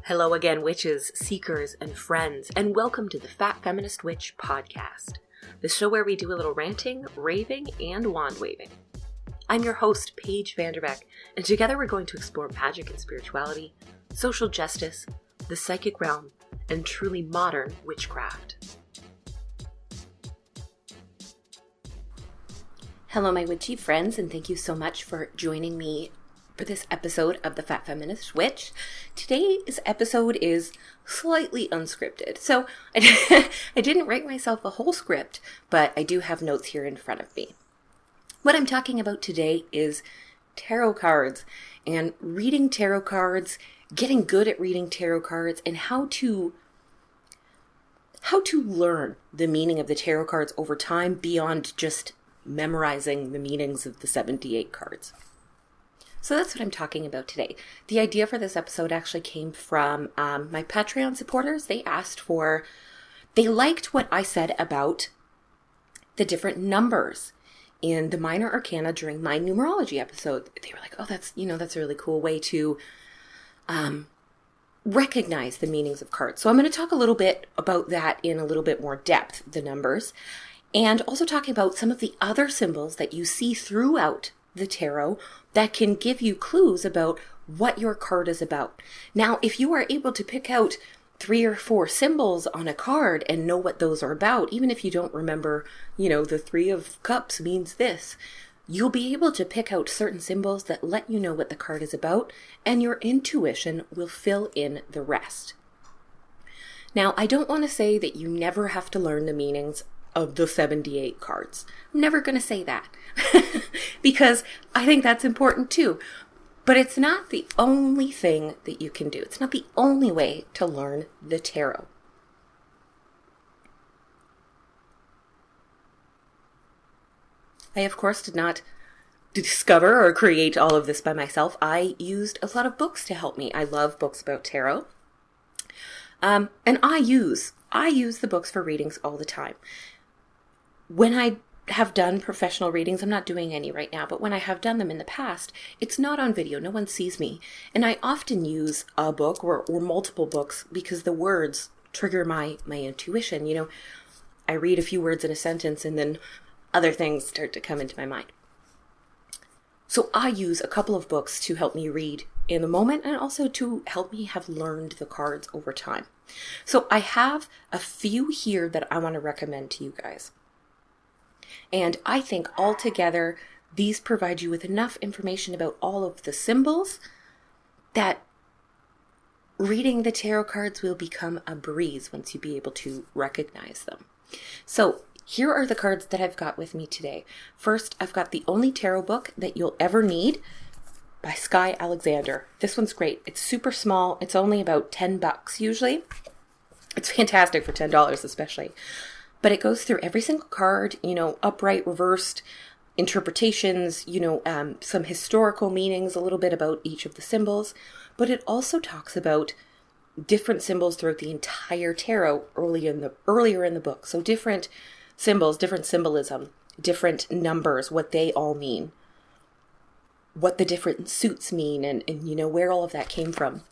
Hello again, witches, seekers, and friends, and welcome to the Fat Feminist Witch podcast, the show where we do a little ranting, raving, and wand waving. I'm your host, Paige Vanderbeck, and together we're going to explore magic and spirituality, social justice, the psychic realm, and truly modern witchcraft. Hello, my witchy friends, and thank you so much for joining me for this episode of the Fat Feminist Witch. Today's episode is slightly unscripted. So I didn't write myself a whole script, but I do have notes here in front of me. What I'm talking about today is tarot cards and reading tarot cards, getting good at reading tarot cards, and how to learn the meaning of the tarot cards over time beyond just memorizing the meanings of the 78 cards. So that's what I'm talking about today. The idea for this episode actually came from my Patreon supporters. They liked what I said about the different numbers in the minor arcana during my numerology episode. They were like, oh, that's a really cool way to recognize the meanings of cards. So I'm going to talk a little bit about that in a little bit more depth, the numbers, and also talking about some of the other symbols that you see throughout the tarot that can give you clues about what your card is about. Now, if you are able to pick out 3 or 4 symbols on a card and know what those are about, even if you don't remember, the 3 of Cups means this, you'll be able to pick out certain symbols that let you know what the card is about, and your intuition will fill in the rest. Now, I don't want to say that you never have to learn the meanings of the 78 cards. I'm never going to say that because I think that's important too. But it's not the only thing that you can do. It's not the only way to learn the tarot. I, of course, did not discover or create all of this by myself. I used a lot of books to help me. I love books about tarot. And I use the books for readings all the time. When I have done professional readings, I'm not doing any right now, but when I have done them in the past, it's not on video. No one sees me. And I often use a book or multiple books because the words trigger my intuition. I read a few words in a sentence and then other things start to come into my mind. So I use a couple of books to help me read in the moment and also to help me have learned the cards over time. So I have a few here that I want to recommend to you guys. And I think altogether, these provide you with enough information about all of the symbols that reading the tarot cards will become a breeze once you be able to recognize them. So here are the cards that I've got with me today. First, I've got The Only Tarot Book That You'll Ever Need by Skye Alexander. This one's great. It's super small. It's only about $10 usually. It's fantastic for $10 especially. But it goes through every single card, upright, reversed, interpretations, some historical meanings, a little bit about each of the symbols. But it also talks about different symbols throughout the entire tarot earlier in the book. So different symbols, different symbolism, different numbers, what they all mean, what the different suits mean, and where all of that came from.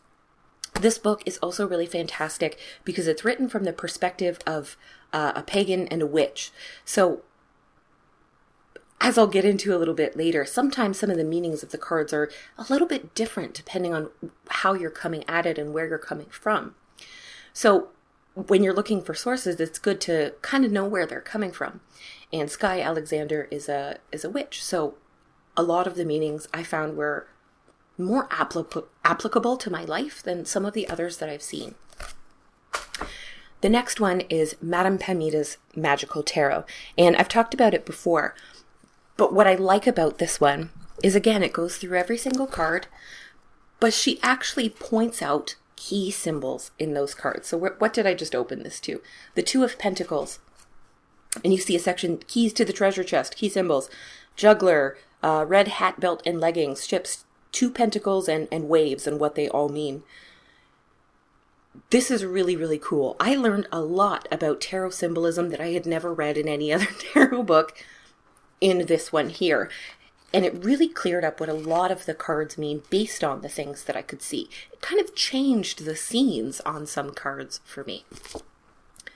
This book is also really fantastic because it's written from the perspective of a pagan and a witch. So, as I'll get into a little bit later, sometimes some of the meanings of the cards are a little bit different depending on how you're coming at it and where you're coming from. So, when you're looking for sources, it's good to kind of know where they're coming from. And Skye Alexander is a witch, so a lot of the meanings I found were more applicable to my life than some of the others that I've seen. The next one is Madame Pamita's Magical Tarot, and I've talked about it before, but what I like about this one is, again, it goes through every single card, but she actually points out key symbols in those cards. So what did I just open this to? The 2 of Pentacles, and you see a section, Keys to the Treasure Chest, key symbols, Juggler, red hat, belt, and leggings, ships, 2 pentacles, and waves, and what they all mean. This is really, really cool. I learned a lot about tarot symbolism that I had never read in any other tarot book in this one here. And it really cleared up what a lot of the cards mean based on the things that I could see. It kind of changed the scenes on some cards for me.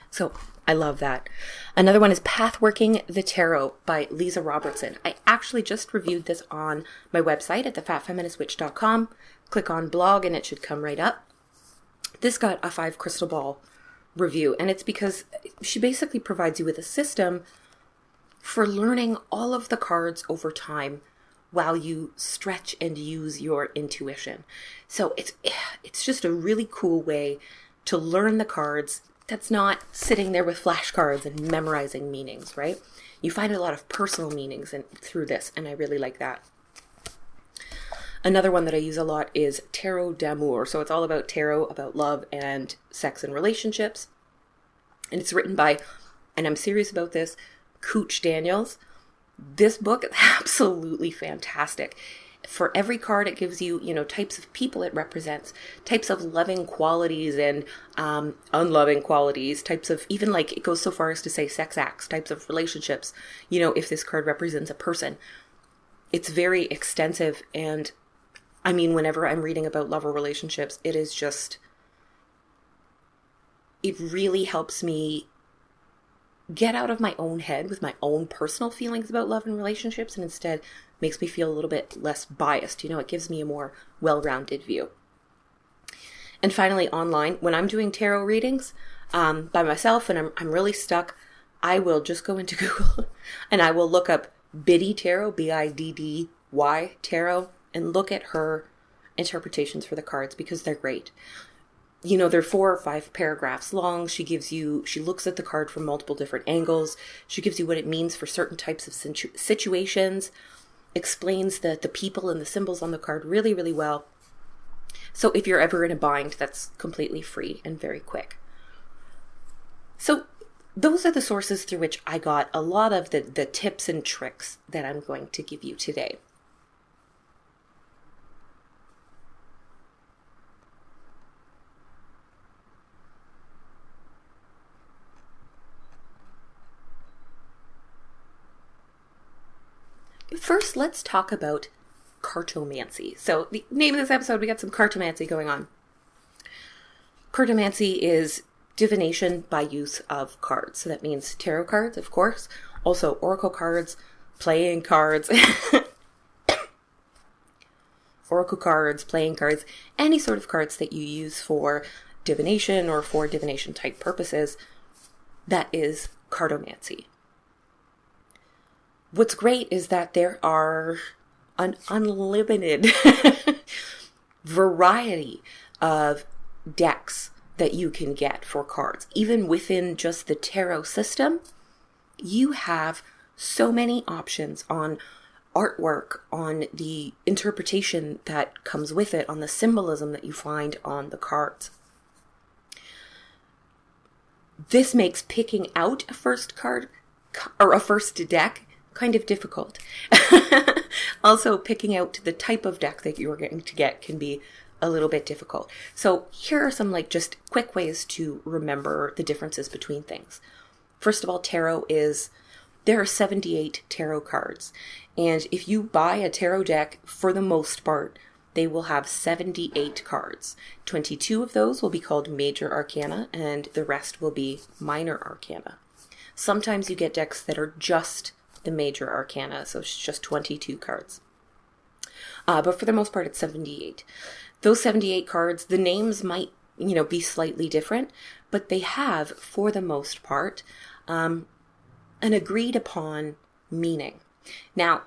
So I love that. Another one is Pathworking the Tarot by Leeza Robertson. I actually just reviewed this on my website at thefatfeministwitch.com. Click on blog and it should come right up. This got a 5 crystal ball review, and it's because she basically provides you with a system for learning all of the cards over time while you stretch and use your intuition. So it's just a really cool way to learn the cards that's not sitting there with flashcards and memorizing meanings, right? You find a lot of personal meanings through this, and I really like that. Another one that I use a lot is Tarot d'Amour. So it's all about tarot, about love and sex and relationships. And it's written by, and I'm serious about this, Kooch Daniels. This book is absolutely fantastic. For every card, it gives you, types of people it represents, types of loving qualities and unloving qualities, types of, even like it goes so far as to say sex acts, types of relationships, if this card represents a person. It's very extensive, and I mean, whenever I'm reading about love or relationships, it really helps me get out of my own head with my own personal feelings about love and relationships, and instead makes me feel a little bit less biased. It gives me a more well-rounded view. And finally, online, when I'm doing tarot readings by myself and I'm really stuck, I will just go into Google and I will look up Biddy Tarot, Biddy Tarot, and look at her interpretations for the cards because they're great. They're 4 or 5 paragraphs long. She looks at the card from multiple different angles. She gives you what it means for certain types of situations, explains the people and the symbols on the card really, really well. So if you're ever in a bind, that's completely free and very quick. So those are the sources through which I got a lot of the tips and tricks that I'm going to give you today. First, let's talk about cartomancy. So the name of this episode, we got some cartomancy going on. Cartomancy is divination by use of cards. So that means tarot cards, of course, also oracle cards, playing cards, oracle cards, playing cards, any sort of cards that you use for divination or for divination type purposes. That is cartomancy. What's great is that there are an unlimited variety of decks that you can get for cards. Even within just the tarot system, you have so many options on artwork, on the interpretation that comes with it, on the symbolism that you find on the cards. This makes picking out a first card or a first deck kind of difficult. Also, picking out the type of deck that you're going to get can be a little bit difficult. So here are some just quick ways to remember the differences between things. First of all, there are 78 tarot cards. And if you buy a tarot deck, for the most part, they will have 78 cards. 22 of those will be called major arcana, and the rest will be minor arcana. Sometimes you get decks that are just the major arcana, so it's just 22 cards. But for the most part, it's 78. Those 78 cards, the names might, be slightly different, but they have, for the most part, an agreed upon meaning. Now,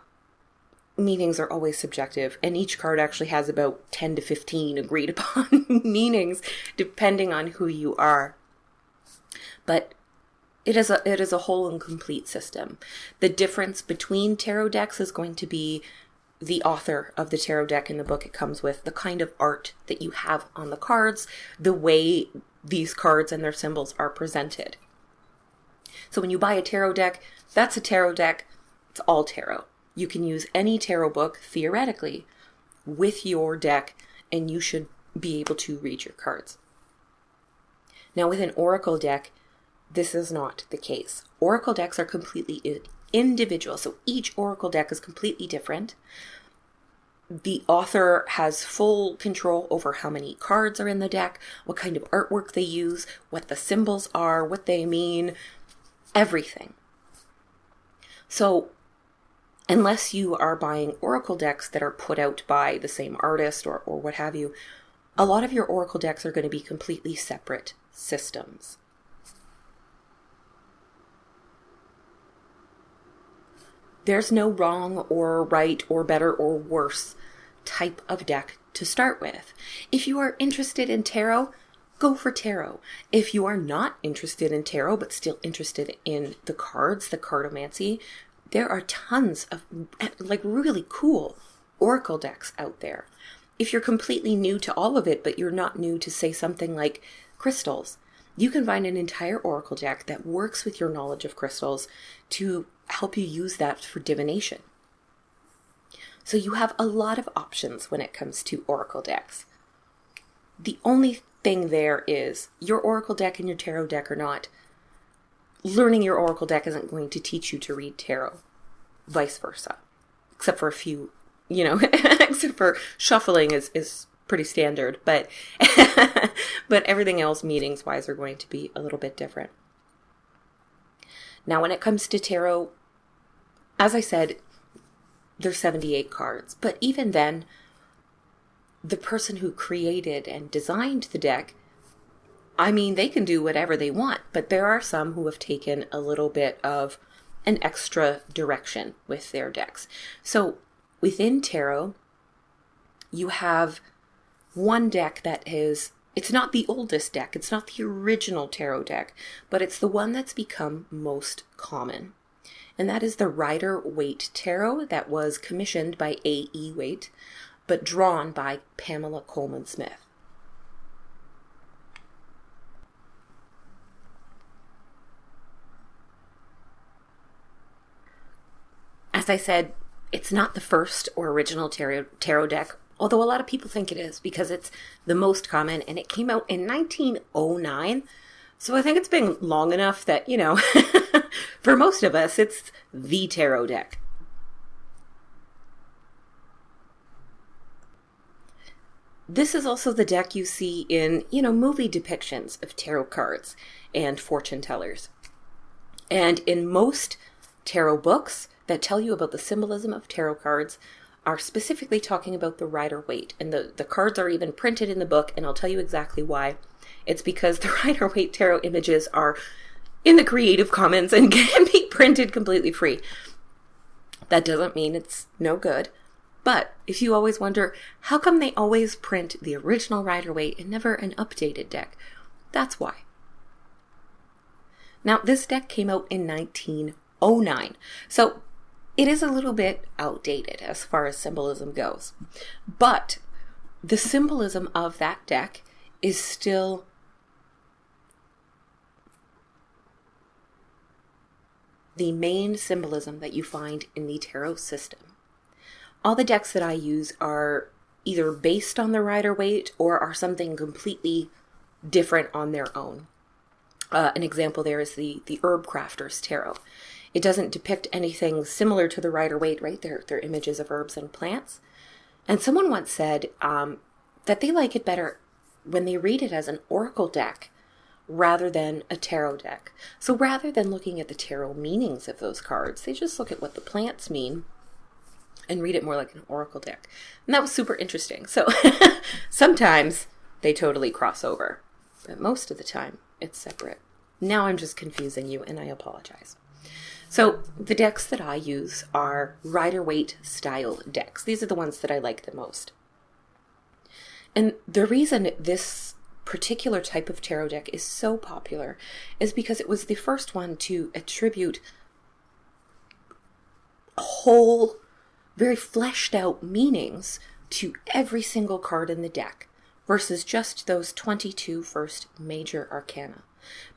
meanings are always subjective, and each card actually has about 10 to 15 agreed upon meanings, depending on who you are. But it is a whole and complete system. The difference between tarot decks is going to be the author of the tarot deck in the book it comes with, the kind of art that you have on the cards, the way these cards and their symbols are presented. So when you buy a tarot deck, that's a tarot deck. It's all tarot. You can use any tarot book, theoretically, with your deck, and you should be able to read your cards. Now, with an oracle deck, this is not the case. Oracle decks are completely individual. So each oracle deck is completely different. The author has full control over how many cards are in the deck, what kind of artwork they use, what the symbols are, what they mean, everything. So unless you are buying oracle decks that are put out by the same artist or what have you, a lot of your oracle decks are going to be completely separate systems. There's no wrong or right or better or worse type of deck to start with. If you are interested in tarot, go for tarot. If you are not interested in tarot but still interested in the cards, the cartomancy, there are tons of like really cool oracle decks out there. If you're completely new to all of it, but you're not new to, say, something like crystals, you can find an entire oracle deck that works with your knowledge of crystals to help you use that for divination. So you have a lot of options when it comes to oracle decks. The only thing there is your oracle deck and your tarot deck are not. Learning your oracle deck isn't going to teach you to read tarot. Vice versa. Except for a few, except for shuffling is pretty standard, but but everything else meanings wise are going to be a little bit different. Now when it comes to tarot, as I said, there's 78 cards, but even then, the person who created and designed the deck, they can do whatever they want, but there are some who have taken a little bit of an extra direction with their decks. So within tarot, you have one deck that is, it's not the oldest deck, it's not the original tarot deck, but it's the one that's become most common. And that is the Rider-Waite Tarot that was commissioned by A.E. Waite, but drawn by Pamela Colman Smith. As I said, it's not the first or original tarot deck, although a lot of people think it is because it's the most common, and it came out in 1909. So I think it's been long enough that, for most of us, it's the tarot deck. This is also the deck you see in, movie depictions of tarot cards and fortune tellers. And in most tarot books that tell you about the symbolism of tarot cards are specifically talking about the Rider-Waite. And the cards are even printed in the book, and I'll tell you exactly why. It's because the Rider-Waite Tarot images are in the Creative Commons and can be printed completely free. That doesn't mean it's no good. But if you always wonder, how come they always print the original Rider-Waite and never an updated deck? That's why. Now, this deck came out in 1909. So it is a little bit outdated as far as symbolism goes. But the symbolism of that deck is still the main symbolism that you find in the tarot system. All the decks that I use are either based on the Rider-Waite or are something completely different on their own. An example there is the Herb Crafter's Tarot. It doesn't depict anything similar to the Rider-Waite, right? They're images of herbs and plants. And someone once said that they like it better when they read it as an oracle deck rather than a tarot deck. So rather than looking at the tarot meanings of those cards, they just look at what the plants mean and read it more like an oracle deck. And that was super interesting. So sometimes they totally cross over, but most of the time it's separate. Now I'm just confusing you, and I apologize. So the decks that I use are Rider-Waite style decks. These are the ones that I like the most. And the reason this particular type of tarot deck is so popular is because it was the first one to attribute whole, very fleshed out meanings to every single card in the deck versus just those 22 first major arcana.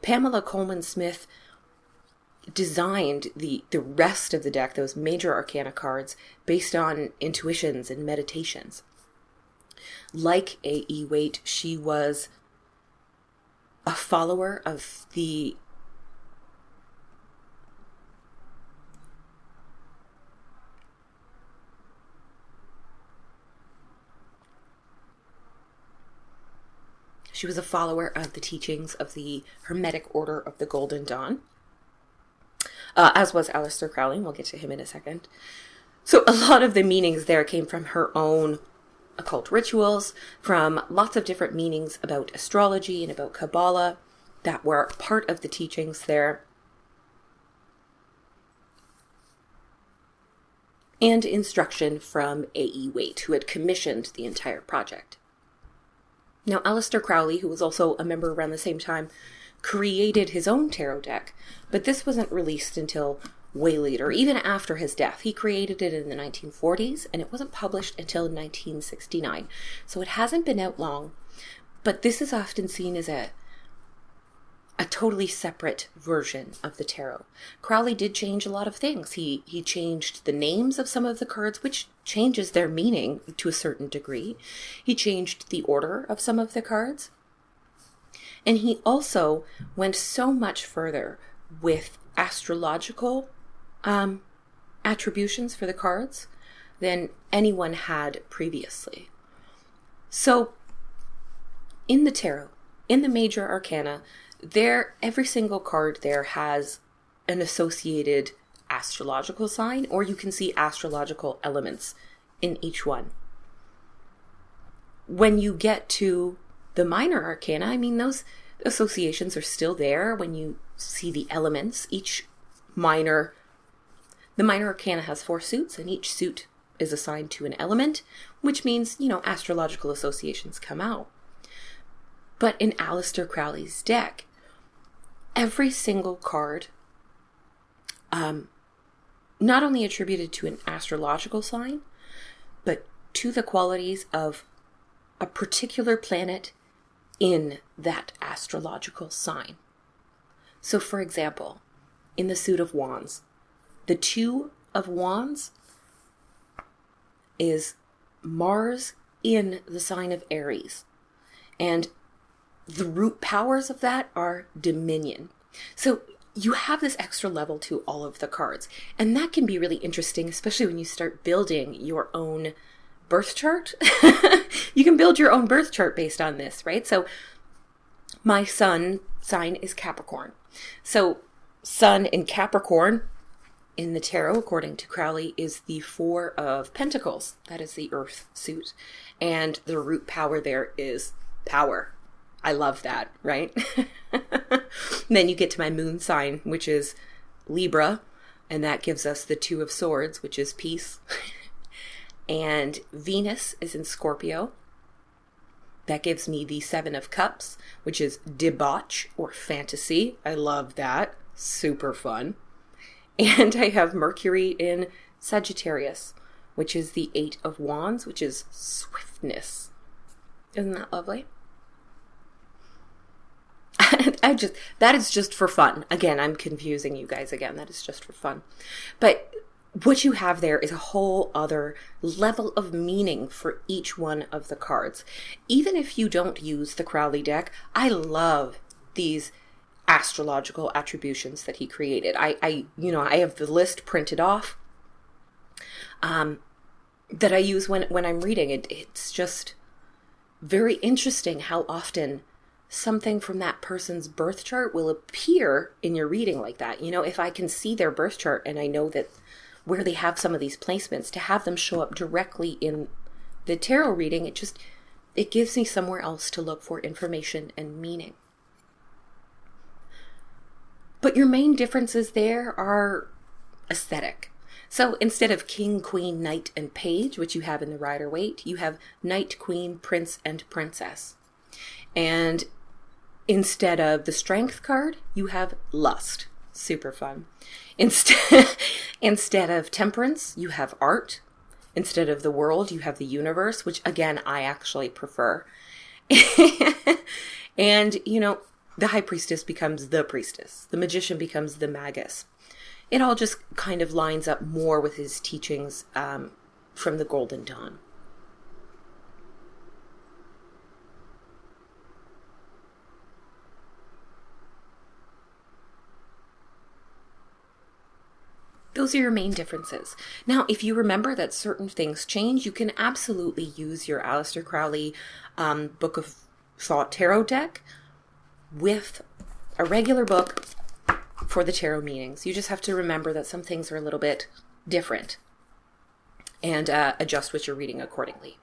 Pamela Colman Smith designed the rest of the deck, those major arcana cards, based on intuitions and meditations. Like A.E. Waite, she was a follower of the She was a follower of the teachings of the Hermetic Order of the Golden Dawn, as was Aleister Crowley, and we'll get to him in a second. So a lot of the meanings there came from her own occult rituals, from lots of different meanings about astrology and about Kabbalah that were part of the teachings there. And instruction from A.E. Waite, who had commissioned the entire project. Now, Aleister Crowley, who was also a member around the same time, created his own tarot deck, but this wasn't released until way later, even after his death. He created it in the 1940s, and it wasn't published until 1969. So it hasn't been out long, but this is often seen as a totally separate version of the tarot. Crowley did change a lot of things. He changed the names of some of the cards, which changes their meaning to a certain degree. He changed the order of some of the cards. And he also went so much further with astrological attributions for the cards than anyone had previously. So in the tarot, in the major arcana, every single card there has an associated astrological sign, or you can see astrological elements in each one. When you get to the minor arcana, I mean, those associations are still there when you see the elements. The minor arcana has 4 suits, and each suit is assigned to an element, which means, astrological associations come out. But in Aleister Crowley's deck, every single card, not only attributed to an astrological sign, but to the qualities of a particular planet in that astrological sign. So, for example, in the suit of Wands, the 2 of Wands is Mars in the sign of Aries. And the root powers of that are dominion. So you have this extra level to all of the cards. And that can be really interesting, especially when you start building your own birth chart. You can build your own birth chart based on this, right? So my sun sign is Capricorn. So sun in Capricorn in the tarot, according to Crowley, is the 4 of Pentacles. That is the earth suit. And the root power there is power. I love that, right? Then you get to my moon sign, which is Libra, and that gives us the 2 of Swords, which is peace. And Venus is in Scorpio. That gives me the 7 of Cups, which is debauch or fantasy. I love that. Super fun. And I have Mercury in Sagittarius, which is the 8 of Wands, which is swiftness. Isn't that lovely? That is just for fun. Again, I'm confusing you guys again. That is just for fun. But what you have there is a whole other level of meaning for each one of the cards. Even if you don't use the Crowley deck, I love these astrological attributions that he created. I have the list printed off that I use when I'm reading it. It's just very interesting how often something from that person's birth chart will appear in your reading like that. If I can see their birth chart and I know that where they have some of these placements, to have them show up directly in the tarot reading, it gives me somewhere else to look for information and meaning. But your main differences there are aesthetic. So instead of king, queen, knight, and page, which you have in the Rider-Waite, you have knight, queen, prince, and princess. And instead of the strength card, you have lust. Super fun. Instead of temperance, you have art. Instead of the world, you have the universe, which again, I actually prefer. And, the high priestess becomes the priestess. The magician becomes the magus. It all just kind of lines up more with his teachings from the Golden Dawn. Those are your main differences. Now, if you remember that certain things change, you can absolutely use your Aleister Crowley book of thought tarot deck with a regular book for the tarot meanings. You just have to remember that some things are a little bit different and adjust what you're reading accordingly.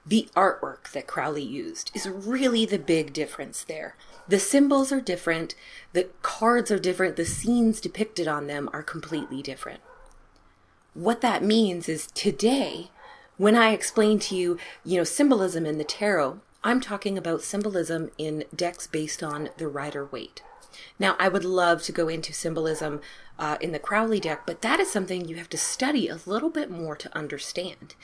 The artwork that Crowley used is really the big difference there. The symbols are different, the cards are different, the scenes depicted on them are completely different. What that means is today, when I explain to you, symbolism in the tarot, I'm talking about symbolism in decks based on the Rider-Waite. Now, I would love to go into symbolism in the Crowley deck, but that is something you have to study a little bit more to understand.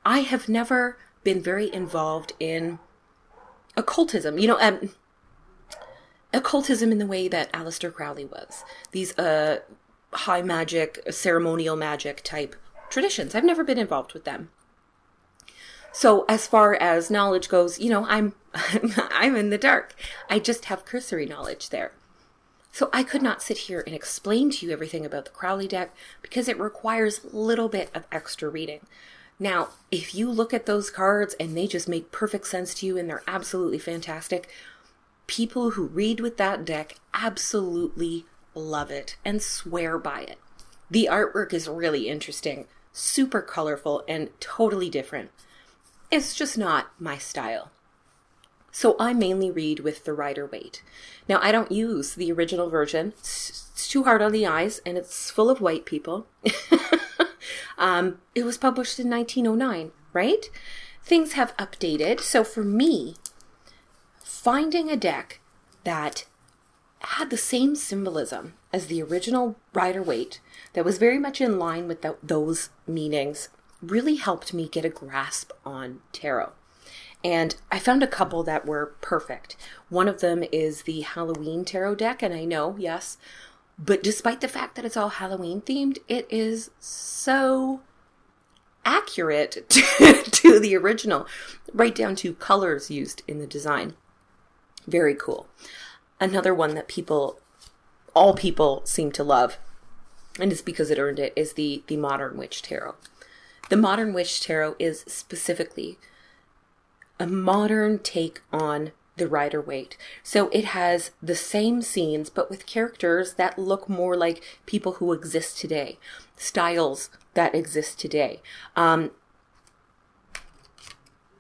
I have never been very involved in occultism, occultism in the way that Aleister Crowley was. These high magic, ceremonial magic type traditions. I've never been involved with them. So as far as knowledge goes, I'm in the dark. I just have cursory knowledge there. So I could not sit here and explain to you everything about the Crowley deck because it requires a little bit of extra reading. Now, if you look at those cards and they just make perfect sense to you and they're absolutely fantastic, people who read with that deck absolutely love it and swear by it. The artwork is really interesting, super colorful, and totally different. It's just not my style. So I mainly read with the Rider-Waite. Now, I don't use the original version. It's too hard on the eyes, and it's full of white people. It was published in 1909, right? Things have updated. So for me, finding a deck that had the same symbolism as the original Rider-Waite, that was very much in line with those meanings, really helped me get a grasp on tarot. And I found a couple that were perfect. One of them is the Halloween tarot deck, and I know, yes, but despite the fact that it's all Halloween themed, it is so accurate to the original, right down to colors used in the design. Very cool. Another one that all people seem to love, and it's because it earned it, is the Modern Witch Tarot. The Modern Witch Tarot is specifically a modern take on the Rider-Waite. So it has the same scenes, but with characters that look more like people who exist today, styles that exist today, and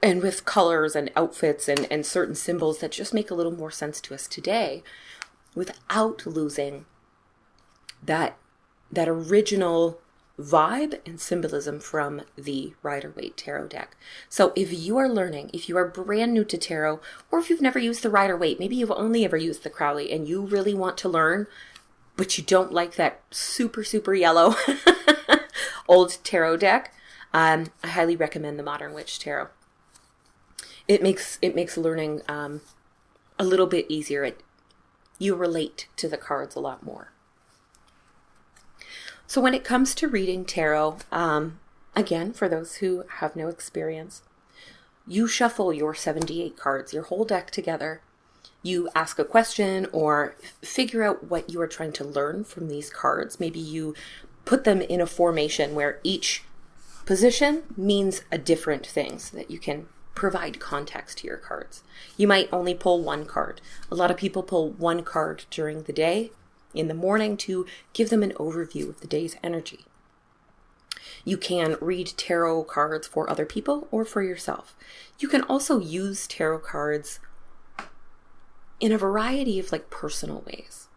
with colors and outfits and certain symbols that just make a little more sense to us today, without losing that original vibe and symbolism from the Rider-Waite tarot deck. So if you are learning, if you are brand new to tarot, or if you've never used the Rider-Waite, maybe you've only ever used the Crowley and you really want to learn, but you don't like that super, super yellow old tarot deck, I highly recommend the Modern Witch Tarot. It makes learning a little bit easier. You relate to the cards a lot more. So when it comes to reading tarot, again, for those who have no experience, you shuffle your 78 cards, your whole deck together. You ask a question or figure out what you are trying to learn from these cards. Maybe you put them in a formation where each position means a different thing so that you can provide context to your cards. You might only pull one card. A lot of people pull one card during the day, in the morning, to give them an overview of the day's energy. You can read tarot cards for other people or for yourself. You can also use tarot cards in a variety of personal ways.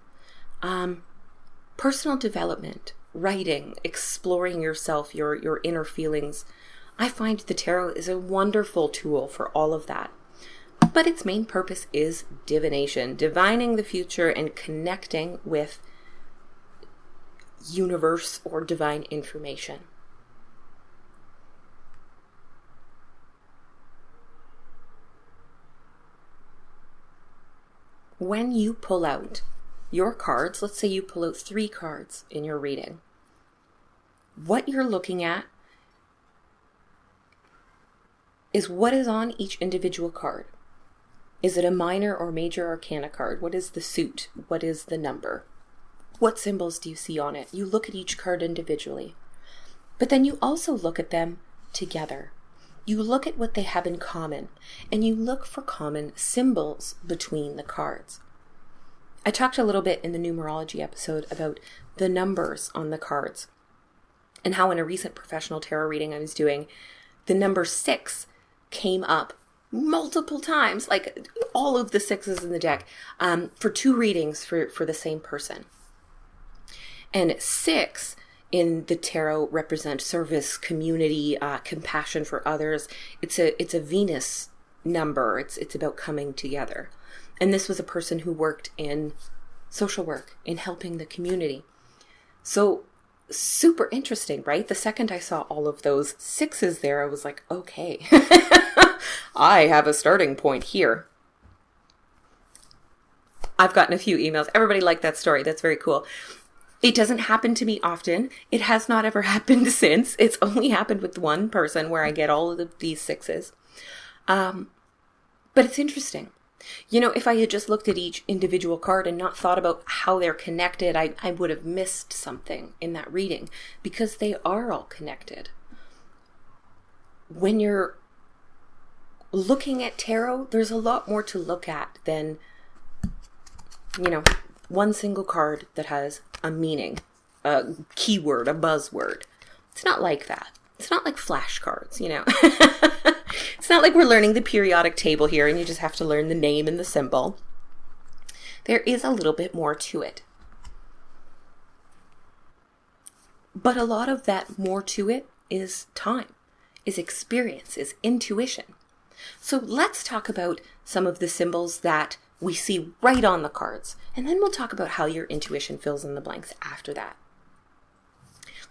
Personal development, writing, exploring yourself, your inner feelings. I find the tarot is a wonderful tool for all of that. But its main purpose is divination, divining the future and connecting with universe or divine information. When you pull out your cards, let's say you pull out 3 cards in your reading, what you're looking at is what is on each individual card. Is it a minor or major arcana card? What is the suit? What is the number? What symbols do you see on it? You look at each card individually. But then you also look at them together. you look at what they have in common, and you look for common symbols between the cards. I talked a little bit in the numerology episode about the numbers on the cards, and how in a recent professional tarot reading I was doing, the number 6 came up multiple times, like all of the 6s in the deck, for 2 readings for the same person. And 6 in the tarot represent service, community, compassion for others. It's a Venus number. It's about coming together. And this was a person who worked in social work, in helping the community. So super interesting, right? The second I saw all of those 6s there, I was like, okay, I have a starting point here. I've gotten a few emails. Everybody liked that story. That's very cool. It doesn't happen to me often. It has not ever happened since. It's only happened with one person where I get all of these 6s. But it's interesting. You know, if I had just looked at each individual card and not thought about how they're connected, I would have missed something in that reading, because they are all connected. When you're looking at tarot, there's a lot more to look at than, you know, one single card that has a meaning, a keyword, a buzzword. It's not like that. It's not like flashcards, you know. It's not like we're learning the periodic table here and you just have to learn the name and the symbol. There is a little bit more to it. But a lot of that more to it is time, is experience, is intuition. So let's talk about some of the symbols that we see right on the cards, and then we'll talk about how your intuition fills in the blanks after that.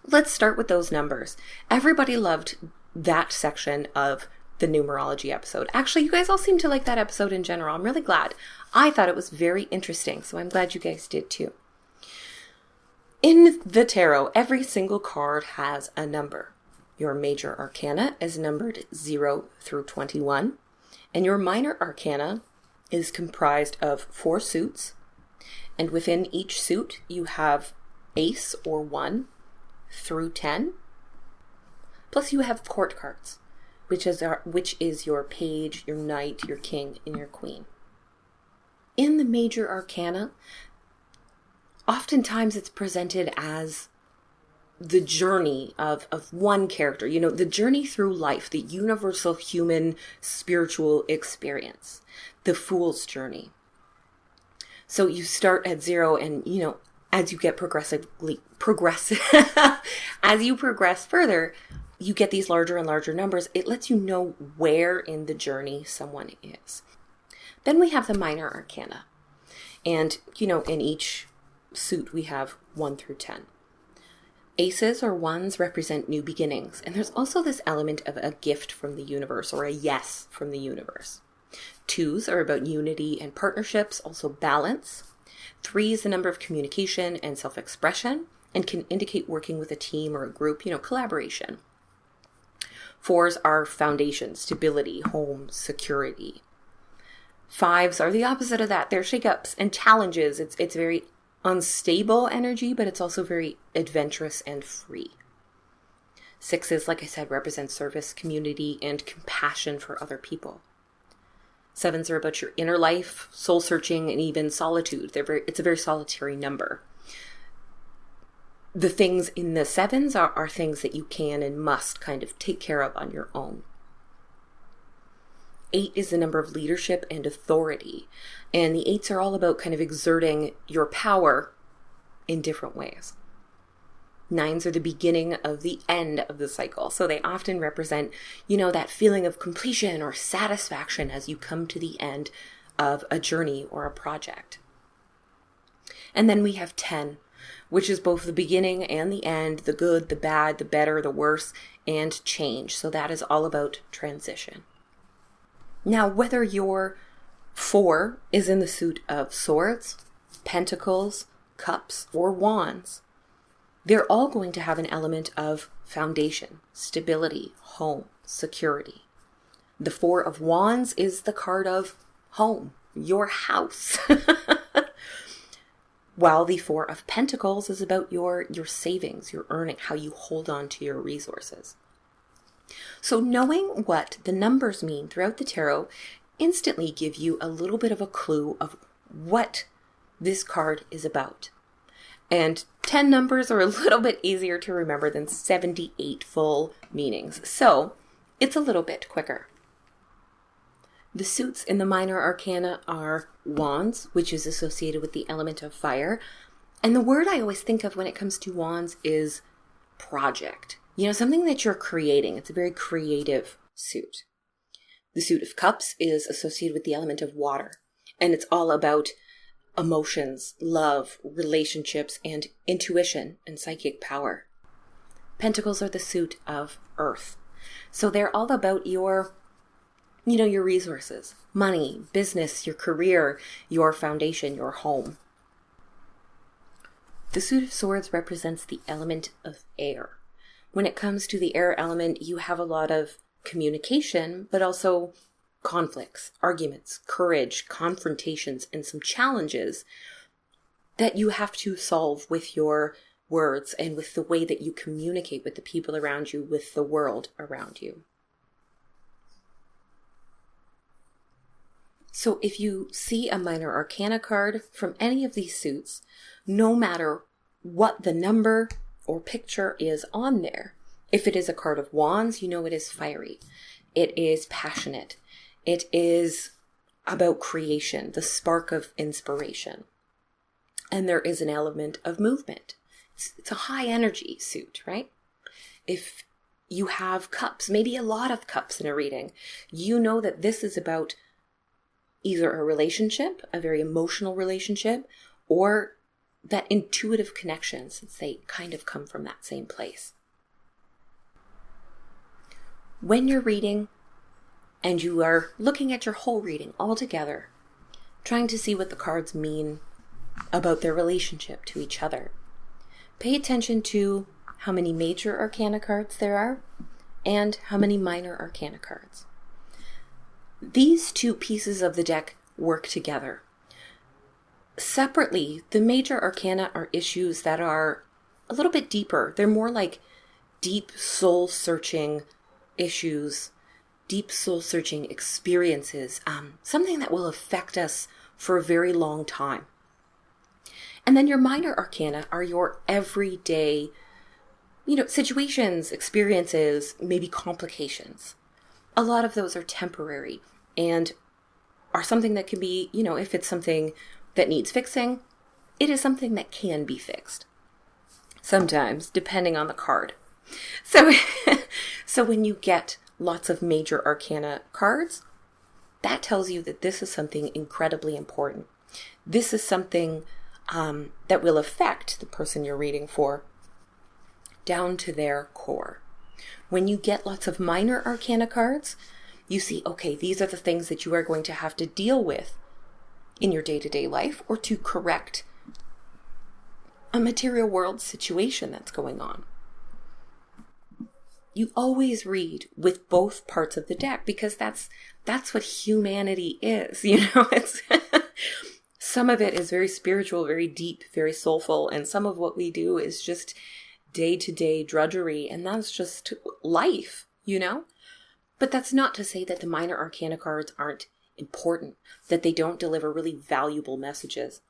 Let's start with those numbers. Everybody loved that section of the numerology episode. Actually, you guys all seem to like that episode in general. I'm really glad. I thought it was very interesting, so I'm glad you guys did too. In the tarot, every single card has a number. Your major arcana is numbered 0 through 21, and your minor arcana is comprised of 4 suits, and within each suit you have ace or 1 through 10, plus you have court cards, which is your page, your knight, your king, and your queen. In the major arcana, oftentimes it's presented as the journey of one character, you know, the journey through life, the universal human spiritual experience, the fool's journey. So you start at 0 and, you know, as you get as you progress further, you get these larger and larger numbers. It lets you know where in the journey someone is. Then we have the minor arcana. And, you know, in each suit we have 1 through 10. Aces or 1s represent new beginnings. And there's also this element of a gift from the universe, or a yes from the universe. 2s are about unity and partnerships, also balance. 3 is the number of communication and self-expression, and can indicate working with a team or a group, you know, collaboration. 4s are foundation, stability, home, security. 5s are the opposite of that. They're shakeups and challenges. It's very unstable energy, but it's also very adventurous and free. 6s, like I said, represent service, community, and compassion for other people. 7s are about your inner life, soul searching, and even solitude. It's a very solitary number. The things in the 7s are things that you can and must kind of take care of on your own. 8 is the number of leadership and authority. And the 8s are all about kind of exerting your power in different ways. 9s are the beginning of the end of the cycle. So they often represent, you know, that feeling of completion or satisfaction as you come to the end of a journey or a project. And then we have 10, which is both the beginning and the end, the good, the bad, the better, the worse, and change. So that is all about transition. Now, whether your 4 is in the suit of swords, pentacles, cups, or wands, they're all going to have an element of foundation, stability, home, security. The 4 of wands is the card of home, your house. While the 4 of pentacles is about your savings, your earning, how you hold on to your resources. So knowing what the numbers mean throughout the tarot instantly give you a little bit of a clue of what this card is about. And 10 numbers are a little bit easier to remember than 78 full meanings. So it's a little bit quicker. The suits in the minor arcana are wands, which is associated with the element of fire. And the word I always think of when it comes to wands is project. Something that you're creating. It's a very creative suit. The suit of cups is associated with the element of water. And it's all about emotions, love, relationships, and intuition and psychic power. Pentacles are the suit of earth. So they're all about your resources, money, business, your career, your foundation, your home. The suit of swords represents the element of air. When it comes to the air element, you have a lot of communication, but also conflicts, arguments, courage, confrontations, and some challenges that you have to solve with your words and with the way that you communicate with the people around you, with the world around you. So if you see a minor arcana card from any of these suits, no matter what the number or picture is on there, if it is a card of wands, it is fiery. It is passionate. It is about creation, the spark of inspiration. And there is an element of movement. It's a high energy suit, right? If you have cups, maybe a lot of cups in a reading, that this is about either a relationship, a very emotional relationship, or that intuitive connection, since they kind of come from that same place. When you're reading and you are looking at your whole reading all together, trying to see what the cards mean about their relationship to each other, pay attention to how many major arcana cards there are and how many minor arcana cards. These two pieces of the deck work together. Separately, the major arcana are issues that are a little bit deeper. They're more like deep soul-searching issues, deep soul-searching experiences, something that will affect us for a very long time. And then your minor arcana are your everyday, situations, experiences, maybe complications. A lot of those are temporary and are something that can be, if it's something that needs fixing, it is something that can be fixed. Sometimes, depending on the card. So when you get lots of major arcana cards, that tells you that this is something incredibly important. This is something that will affect the person you're reading for down to their core. When you get lots of minor arcana cards, you see, okay, these are the things that you are going to have to deal with in your day-to-day life or to correct a material world situation that's going on. You always read with both parts of the deck because that's what humanity is. It's some of it is very spiritual, very deep, very soulful, and some of what we do is just day-to-day drudgery, and that's just life, But that's not to say that the minor arcana cards aren't important, that they don't deliver really valuable messages.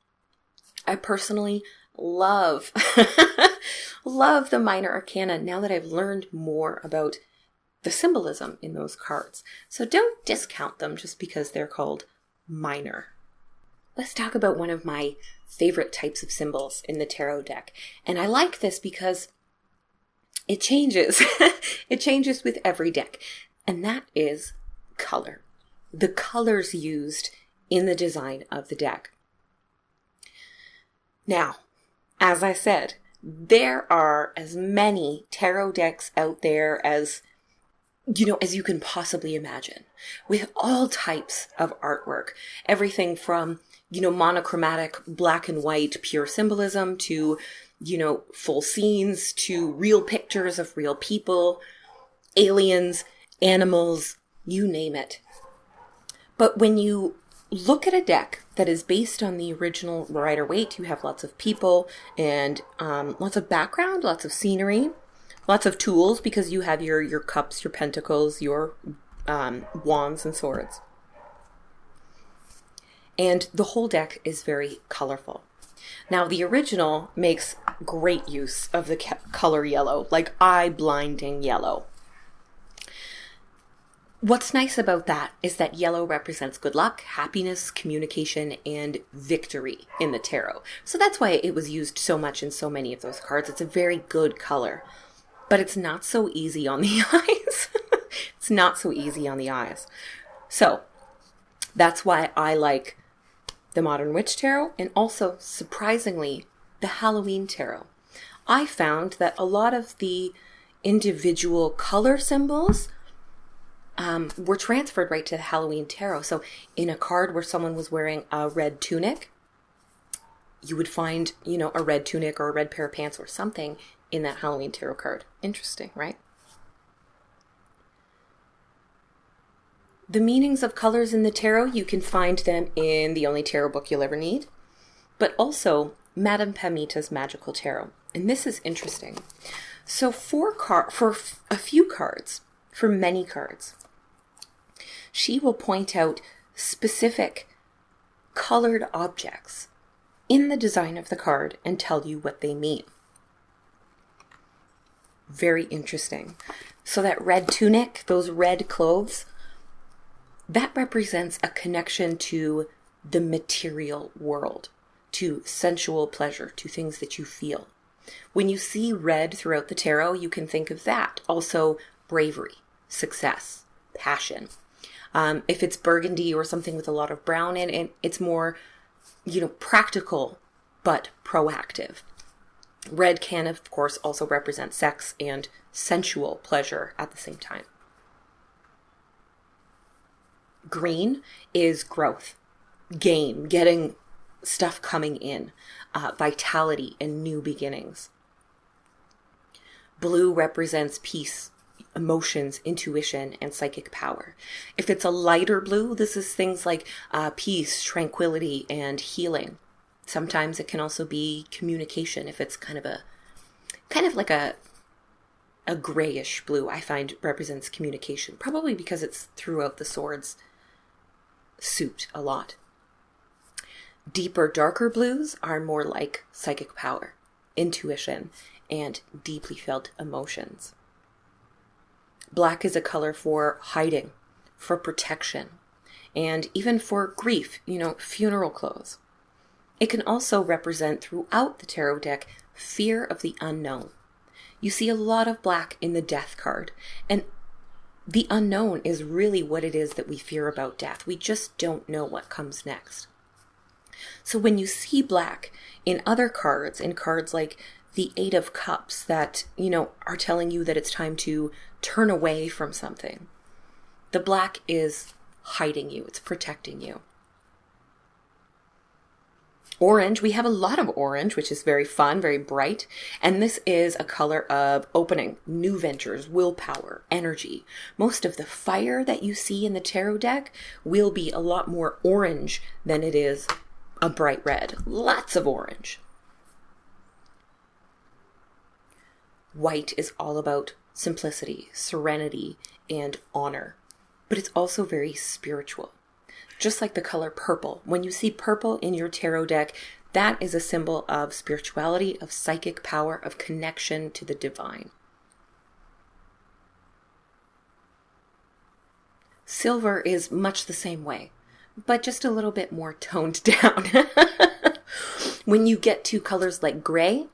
I personally love the minor arcana now that I've learned more about the symbolism in those cards. So don't discount them just because they're called minor. Let's talk about one of my favorite types of symbols in the tarot deck. And I like this because it changes. It changes with every deck. And that is color. The colors used in the design of the deck. Now, as I said, there are as many tarot decks out there as you can possibly imagine, with all types of artwork. Everything from, monochromatic black and white pure symbolism to, full scenes to real pictures of real people, aliens, animals, you name it. But when you look at a deck that is based on the original Rider-Waite, you have lots of people and lots of background, lots of scenery, Lots of tools because you have your cups, your pentacles, your wands and swords. And the whole deck is very colorful. Now, the original makes great use of the color yellow, like eye-blinding yellow. What's nice about that is that yellow represents good luck, happiness, communication, and victory in the tarot. So that's why it was used so much in so many of those cards. It's a very good color, but it's not so easy on the eyes. It's not so easy on the eyes. So that's why I like the Modern Witch Tarot, and also, surprisingly, the Halloween Tarot. I found that a lot of the individual color symbols were transferred right to the Halloween Tarot. So in a card where someone was wearing a red tunic, you would find, a red tunic or a red pair of pants or something in that Halloween Tarot card. Interesting, right? The meanings of colors in the tarot, you can find them in the only tarot book you'll ever need, but also Madame Pamita's Magical Tarot. And this is interesting. So for a few cards, for many cards, she will point out specific colored objects in the design of the card and tell you what they mean. Very interesting. So that red tunic, those red clothes, that represents a connection to the material world, to sensual pleasure, to things that you feel. When you see red throughout the tarot, you can think of that. Also, bravery, success, passion. If it's burgundy or something with a lot of brown in it, it's more, practical, but proactive. Red can, of course, also represent sex and sensual pleasure at the same time. Green is growth, gain, getting stuff coming in, vitality and new beginnings. Blue represents peace, emotions, intuition, and psychic power. If it's a lighter blue, this is things like peace, tranquility, and healing. Sometimes it can also be communication. If it's kind of like a grayish blue, I find represents communication, probably because it's throughout the swords suit a lot. Deeper, darker blues are more like psychic power, intuition, and deeply felt emotions. Black is a color for hiding, for protection, and even for grief, funeral clothes. It can also represent throughout the tarot deck fear of the unknown. You see a lot of black in the death card, and the unknown is really what it is that we fear about death. We just don't know what comes next. So when you see black in other cards, in cards like the Eight of Cups that, are telling you that it's time to turn away from something, the black is hiding you. It's protecting you. Orange, we have a lot of orange, which is very fun, very bright. And this is a color of opening, new ventures, willpower, energy. Most of the fire that you see in the tarot deck will be a lot more orange than it is a bright red. Lots of orange. White is all about simplicity, serenity, and honor. But it's also very spiritual. Just like the color purple. When you see purple in your tarot deck, that is a symbol of spirituality, of psychic power, of connection to the divine. Silver is much the same way, but just a little bit more toned down. When you get to colors like gray,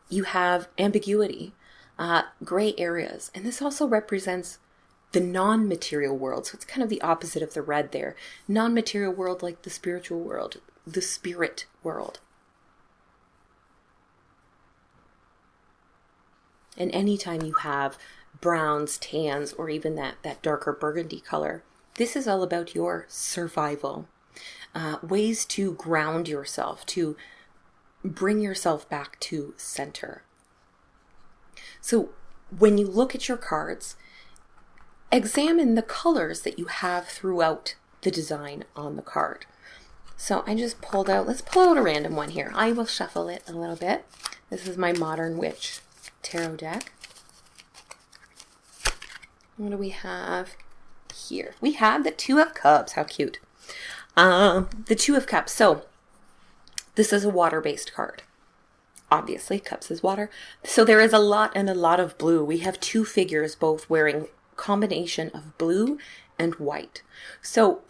you have ambiguity, gray areas. And this also represents the non-material world. So it's kind of the opposite of the red there. Non-material world like the spiritual world, the spirit world. And anytime you have browns, tans, or even that darker burgundy color, this is all about your survival. Ways to ground yourself, to bring yourself back to center. So when you look at your cards, examine the colors that you have throughout the design on the card. So I just let's pull out a random one here. I will shuffle it a little bit. This is my Modern Witch tarot deck. What do we have here? We have the Two of Cups. How cute. The Two of Cups. So this is a water-based card. Obviously, cups is water. So there is a lot of blue. We have two figures both wearing combination of blue and white. So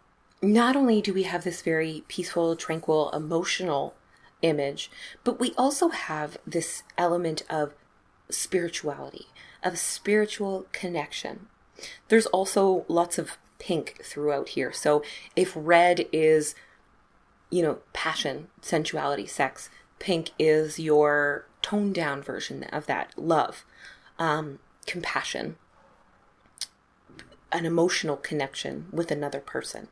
not only do we have this very peaceful, tranquil, emotional image, but we also have this element of spirituality, of spiritual connection. There's also lots of pink throughout here. So if red is, passion, sensuality, sex, pink is your toned down version of that. Love, compassion, an emotional connection with another person.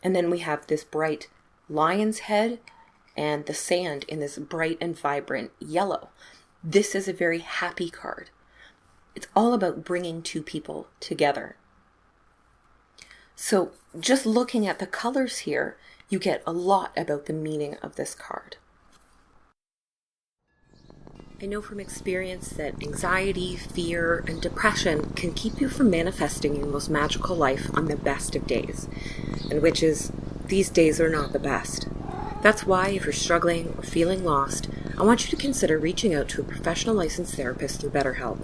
And then we have this bright lion's head and the sand in this bright and vibrant yellow. This is a very happy card. It's all about bringing two people together. So just looking at the colors here, you get a lot about the meaning of this card. I know from experience that anxiety, fear, and depression can keep you from manifesting your most magical life on the best of days, and witches, these days are not the best. That's why if you're struggling or feeling lost, I want you to consider reaching out to a professional licensed therapist through BetterHelp.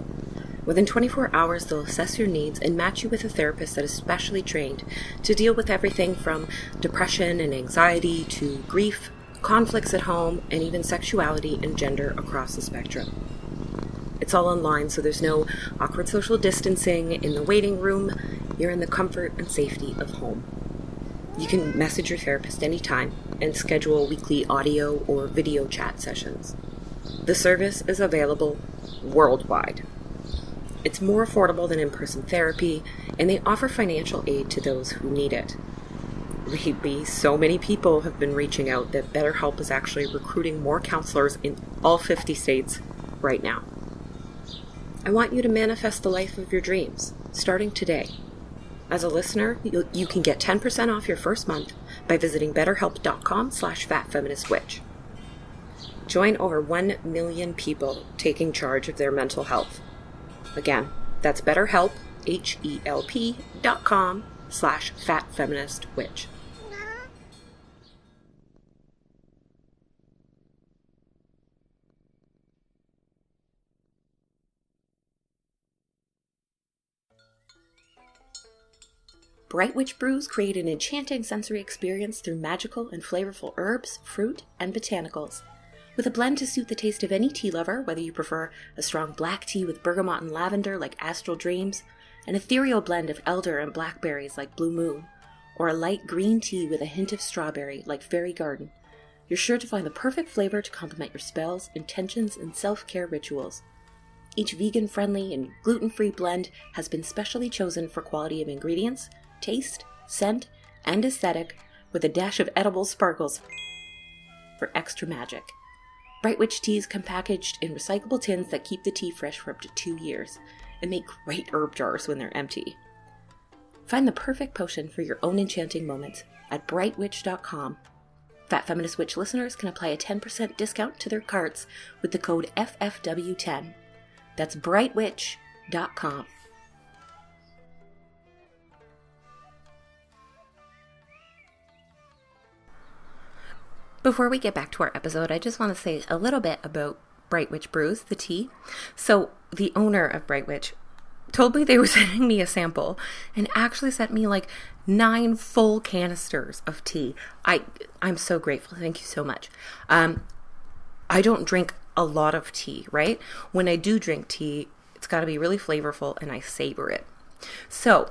Within 24 hours, they'll assess your needs and match you with a therapist that is specially trained to deal with everything from depression and anxiety to grief, conflicts at home, and even sexuality and gender across the spectrum. It's all online, so there's no awkward social distancing in the waiting room. You're in the comfort and safety of home. You can message your therapist anytime and schedule weekly audio or video chat sessions. The service is available worldwide. It's more affordable than in-person therapy, and they offer financial aid to those who need it. Lately, so many people have been reaching out that BetterHelp is actually recruiting more counselors in all 50 states right now. I want you to manifest the life of your dreams, starting today. As a listener, you can get 10% off your first month by visiting betterhelp.com/fatfeministwitch. Join over 1 million people taking charge of their mental health. Again, that's BetterHelp, HELP.com/fatfeministwitch. Bright Witch brews create an enchanting sensory experience through magical and flavorful herbs, fruit, and botanicals. With a blend to suit the taste of any tea lover, whether you prefer a strong black tea with bergamot and lavender like Astral Dreams, an ethereal blend of elder and blackberries like Blue Moon, or a light green tea with a hint of strawberry like Fairy Garden, you're sure to find the perfect flavor to complement your spells, intentions, and self-care rituals. Each vegan-friendly and gluten-free blend has been specially chosen for quality of ingredients, taste, scent, and aesthetic, with a dash of edible sparkles for extra magic. Bright Witch teas come packaged in recyclable tins that keep the tea fresh for up to 2 years and make great herb jars when they're empty. Find the perfect potion for your own enchanting moments at brightwitch.com. Fat Feminist Witch listeners can apply a 10% discount to their carts with the code FFW10. That's brightwitch.com. Before we get back to our episode, I just want to say a little bit about Bright Witch Brews, the tea. So the owner of Bright Witch told me they were sending me a sample and actually sent me like 9 full canisters of tea. I'm so grateful. Thank you so much. I don't drink a lot of tea, right? When I do drink tea, it's got to be really flavorful and I savor it. So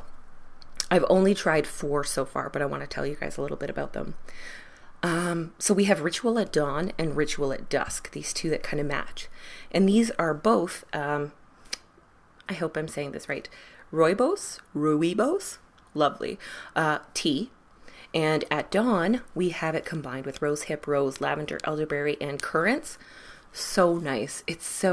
I've only tried 4 so far, but I want to tell you guys a little bit about them. So we have Ritual at Dawn and Ritual at Dusk, these two that kind of match. And these are both, I hope I'm saying this right, rooibos, lovely, tea. And at dawn, we have it combined with rosehip, rose, lavender, elderberry, and currants. So nice. It's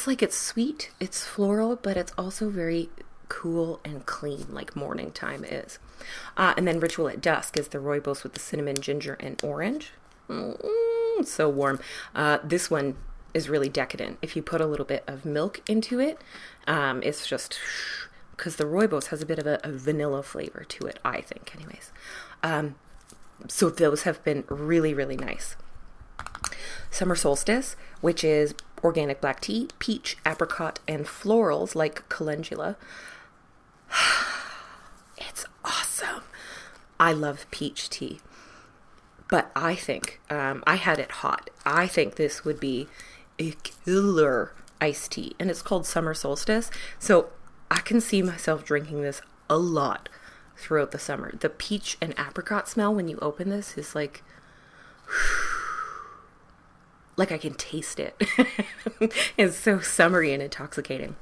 like it's sweet, it's floral, but it's also very cool and clean like morning time is. And then Ritual at Dusk is the rooibos with the cinnamon, ginger, and orange. It's so warm. This one is really decadent. If you put a little bit of milk into it, it's just, because the rooibos has a bit of a vanilla flavor to it, I think, anyways. So those have been really, really nice. Summer Solstice, which is organic black tea, peach, apricot, and florals like calendula. It's awesome. I love peach tea. But I think, I had it hot. I think this would be a killer iced tea. And it's called Summer Solstice. So I can see myself drinking this a lot throughout the summer. The peach and apricot smell when you open this is like I can taste it. It's so summery and intoxicating.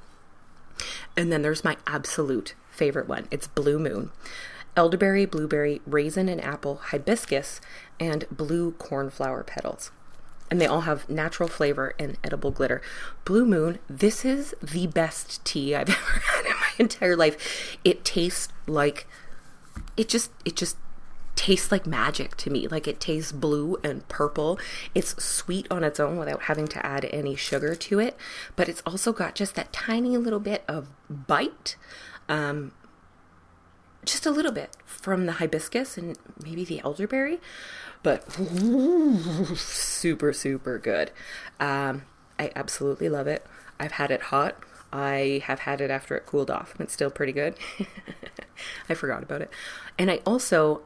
And then there's my absolute favorite one. It's Blue Moon. Elderberry, blueberry, raisin and apple, hibiscus, and blue cornflower petals. And they all have natural flavor and edible glitter. Blue Moon, this is the best tea I've ever had in my entire life. It tastes like, it just tastes like magic to me. Like, it tastes blue and purple. It's sweet on its own without having to add any sugar to it. But it's also got just that tiny little bit of bite. Just a little bit from the hibiscus and maybe the elderberry, but super, super good. I absolutely love it. I've had it hot. I have had it after it cooled off, and it's still pretty good. I forgot about it. And I also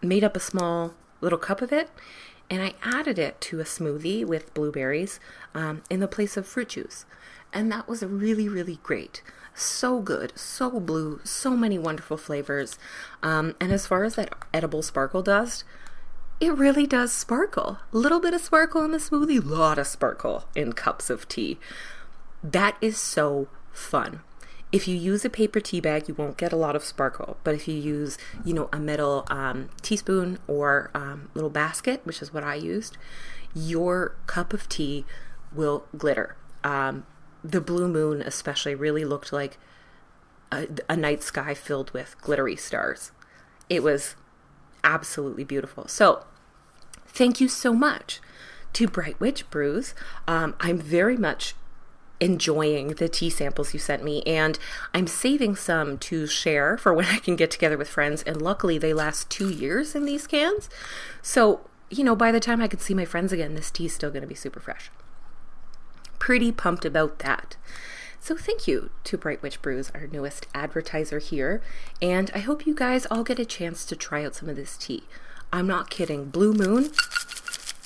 made up a small little cup of it, and I added it to a smoothie with blueberries in the place of fruit juice. And that was really, really great. So good, so blue, so many wonderful flavors. And as far as that edible sparkle dust, it really does sparkle. A little bit of sparkle in the smoothie, a lot of sparkle in cups of tea. That is so fun. If you use a paper tea bag, you won't get a lot of sparkle. But if you use, a metal teaspoon or little basket, which is what I used, your cup of tea will glitter. The Blue Moon especially really looked like a night sky filled with glittery stars. It was absolutely beautiful. So thank you so much to Bright Witch Brews. I'm very much enjoying the tea samples you sent me, and I'm saving some to share for when I can get together with friends. And luckily they last 2 years in these cans. So, by the time I could see my friends again, this tea is still going to be super fresh. Pretty pumped about that. So thank you to Bright Witch Brews, our newest advertiser here, and I hope you guys all get a chance to try out some of this tea. I'm not kidding. Blue Moon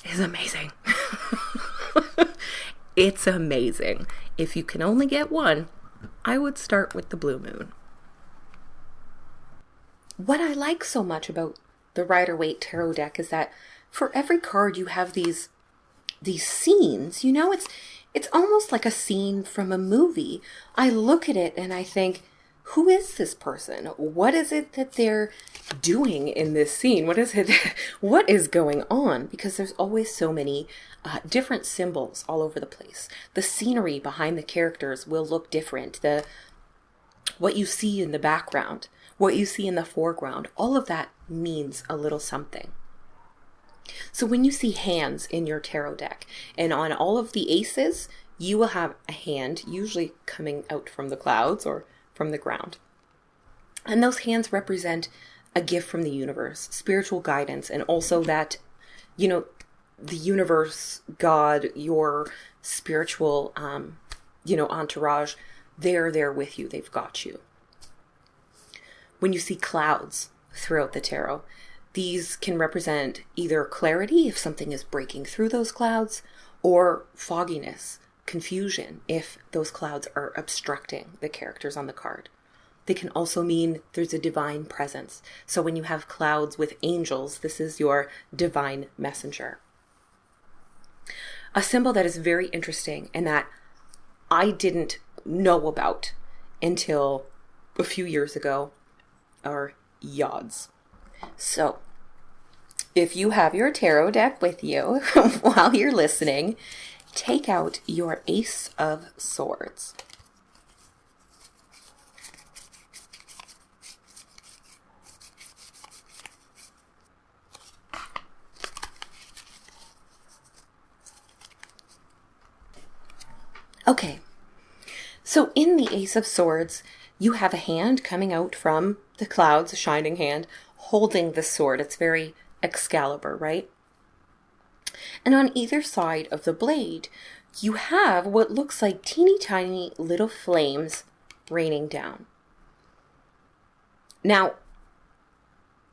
is amazing. It's amazing. If you can only get one, I would start with the Blue Moon. What I like so much about the Rider-Waite Tarot deck is that for every card you have these scenes, it's almost like a scene from a movie. I look at it and I think, who is this person? What is it that they're doing in this scene? What is going on? Because there's always so many different symbols all over the place. The scenery behind the characters will look different. What you see in the background, what you see in the foreground, all of that means a little something. So when you see hands in your tarot deck, and on all of the aces, you will have a hand usually coming out from the clouds or from the ground. And those hands represent a gift from the universe, spiritual guidance, and also that, the universe, God, your spiritual, entourage, they're there with you. They've got you. When you see clouds throughout the tarot, these can represent either clarity if something is breaking through those clouds, or fogginess, confusion if those clouds are obstructing the characters on the card. They can also mean there's a divine presence. So when you have clouds with angels, this is your divine messenger. A symbol that is very interesting and that I didn't know about until a few years ago are yods. So if you have your tarot deck with you while you're listening, take out your Ace of Swords. Okay, so in the Ace of Swords, you have a hand coming out from the clouds, a shining hand, holding the sword. It's very Excalibur, right? And on either side of the blade, you have what looks like teeny tiny little flames raining down. Now,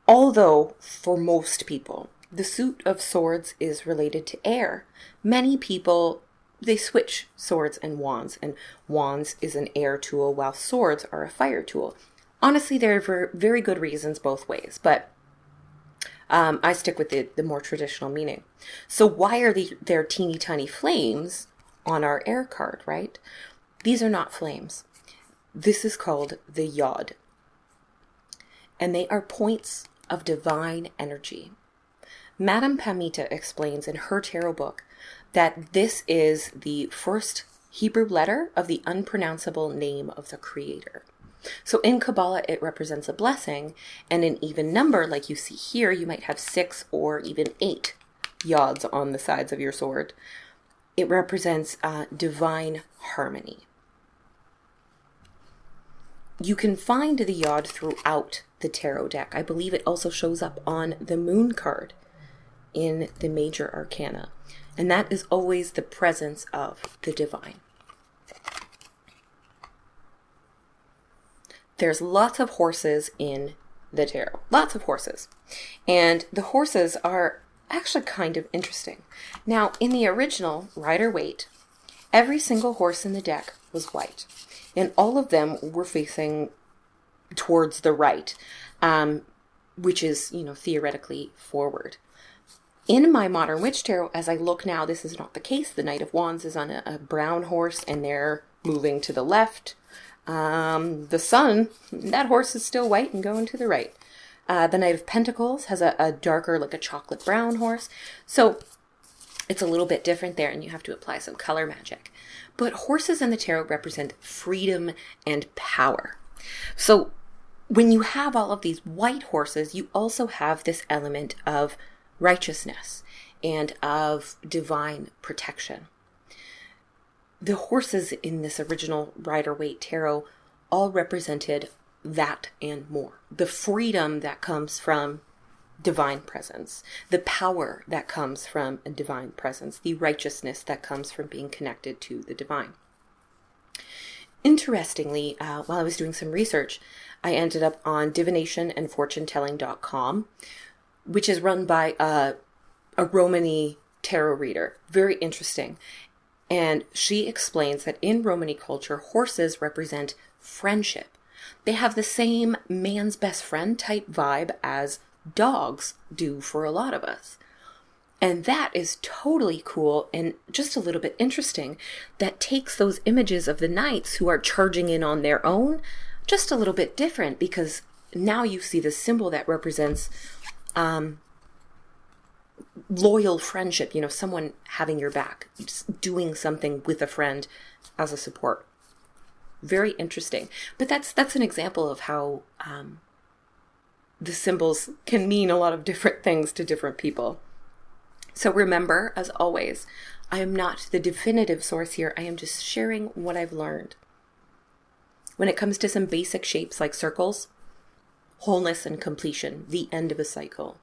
although for most people, the suit of swords is related to air, many people, they switch swords and wands is an air tool while swords are a fire tool. Honestly, there are very good reasons both ways, but I stick with the more traditional meaning. So why are there teeny tiny flames on our air card, right? These are not flames. This is called the yod. And they are points of divine energy. Madame Pamita explains in her tarot book that this is the first Hebrew letter of the unpronounceable name of the Creator. So in Kabbalah, it represents a blessing, and an even number, like you see here, you might have 6 or even 8 yods on the sides of your sword. It represents divine harmony. You can find the yod throughout the tarot deck. I believe it also shows up on the moon card in the major arcana. And that is always the presence of the divine. There's lots of horses in the tarot. Lots of horses. And the horses are actually kind of interesting. Now, in the original Rider-Waite, every single horse in the deck was white. And all of them were facing towards the right, which is, theoretically forward. In my Modern Witch Tarot, as I look now, this is not the case. The Knight of Wands is on a brown horse, and they're moving to the left. The Sun, that horse is still white and going to the right. The Knight of Pentacles has a darker, like a chocolate brown horse. So it's a little bit different there, and you have to apply some color magic. But horses in the tarot represent freedom and power. So when you have all of these white horses, you also have this element of righteousness and of divine protection. The horses in this original Rider-Waite tarot all represented that and more. The freedom that comes from divine presence, the power that comes from a divine presence, the righteousness that comes from being connected to the divine. Interestingly, while I was doing some research, I ended up on divinationandfortunetelling.com, which is run by a Romani tarot reader. Very interesting. And she explains that in Romani culture, horses represent friendship. They have the same man's best friend type vibe as dogs do for a lot of us. And that is totally cool and just a little bit interesting. That takes those images of the knights who are charging in on their own just a little bit different, because now you see the symbol that represents loyal friendship, someone having your back, just doing something with a friend as a support. Very interesting. But that's an example of how the symbols can mean a lot of different things to different people. So remember, as always, I am not the definitive source here. I am just sharing what I've learned. When it comes to some basic shapes like circles, wholeness and completion, the end of a cycle.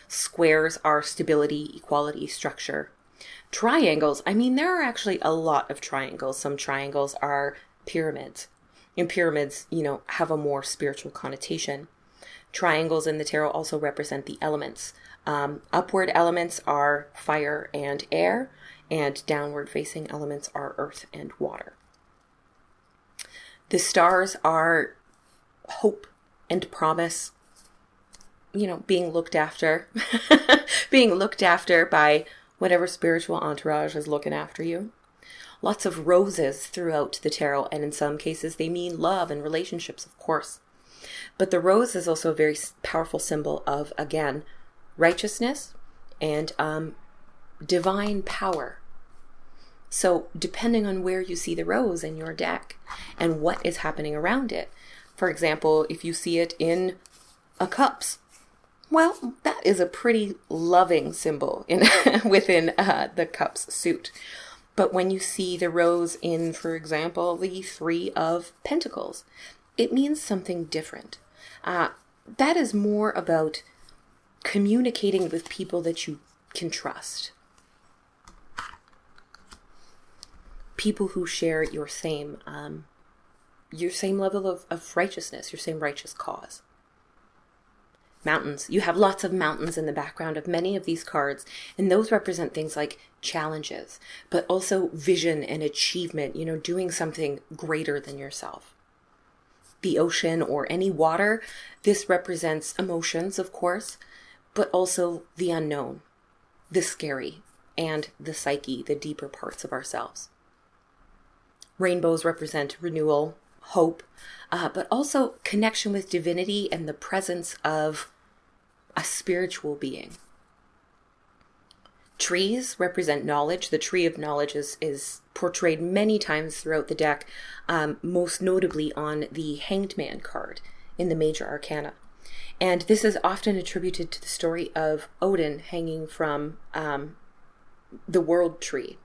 Squares are stability, equality, structure. Triangles, there are actually a lot of triangles. Some triangles are pyramids. And pyramids, have a more spiritual connotation. Triangles in the tarot also represent the elements. Upward elements are fire and air, and downward facing elements are earth and water. The stars are hope and promise, being looked after, being looked after by whatever spiritual entourage is looking after you. Lots of roses throughout the tarot, and in some cases they mean love and relationships, of course. But the rose is also a very powerful symbol of, again, righteousness and divine power. So depending on where you see the rose in your deck and what is happening around it, for example, if you see it in a cups, well, that is a pretty loving symbol within the cups suit. But when you see the rose in, for example, the Three of Pentacles, it means something different. That is more about communicating with people that you can trust. People who share your same level of righteousness, your same righteous cause. Mountains. You have lots of mountains in the background of many of these cards, and those represent things like challenges, but also vision and achievement, doing something greater than yourself. The ocean or any water, this represents emotions, of course, but also the unknown, the scary, and the psyche, the deeper parts of ourselves. Rainbows represent renewal, hope, but also connection with divinity and the presence of a spiritual being. Trees represent knowledge. The tree of knowledge is portrayed many times throughout the deck, most notably on the Hanged Man card in the Major Arcana. And this is often attributed to the story of Odin hanging from the World Tree.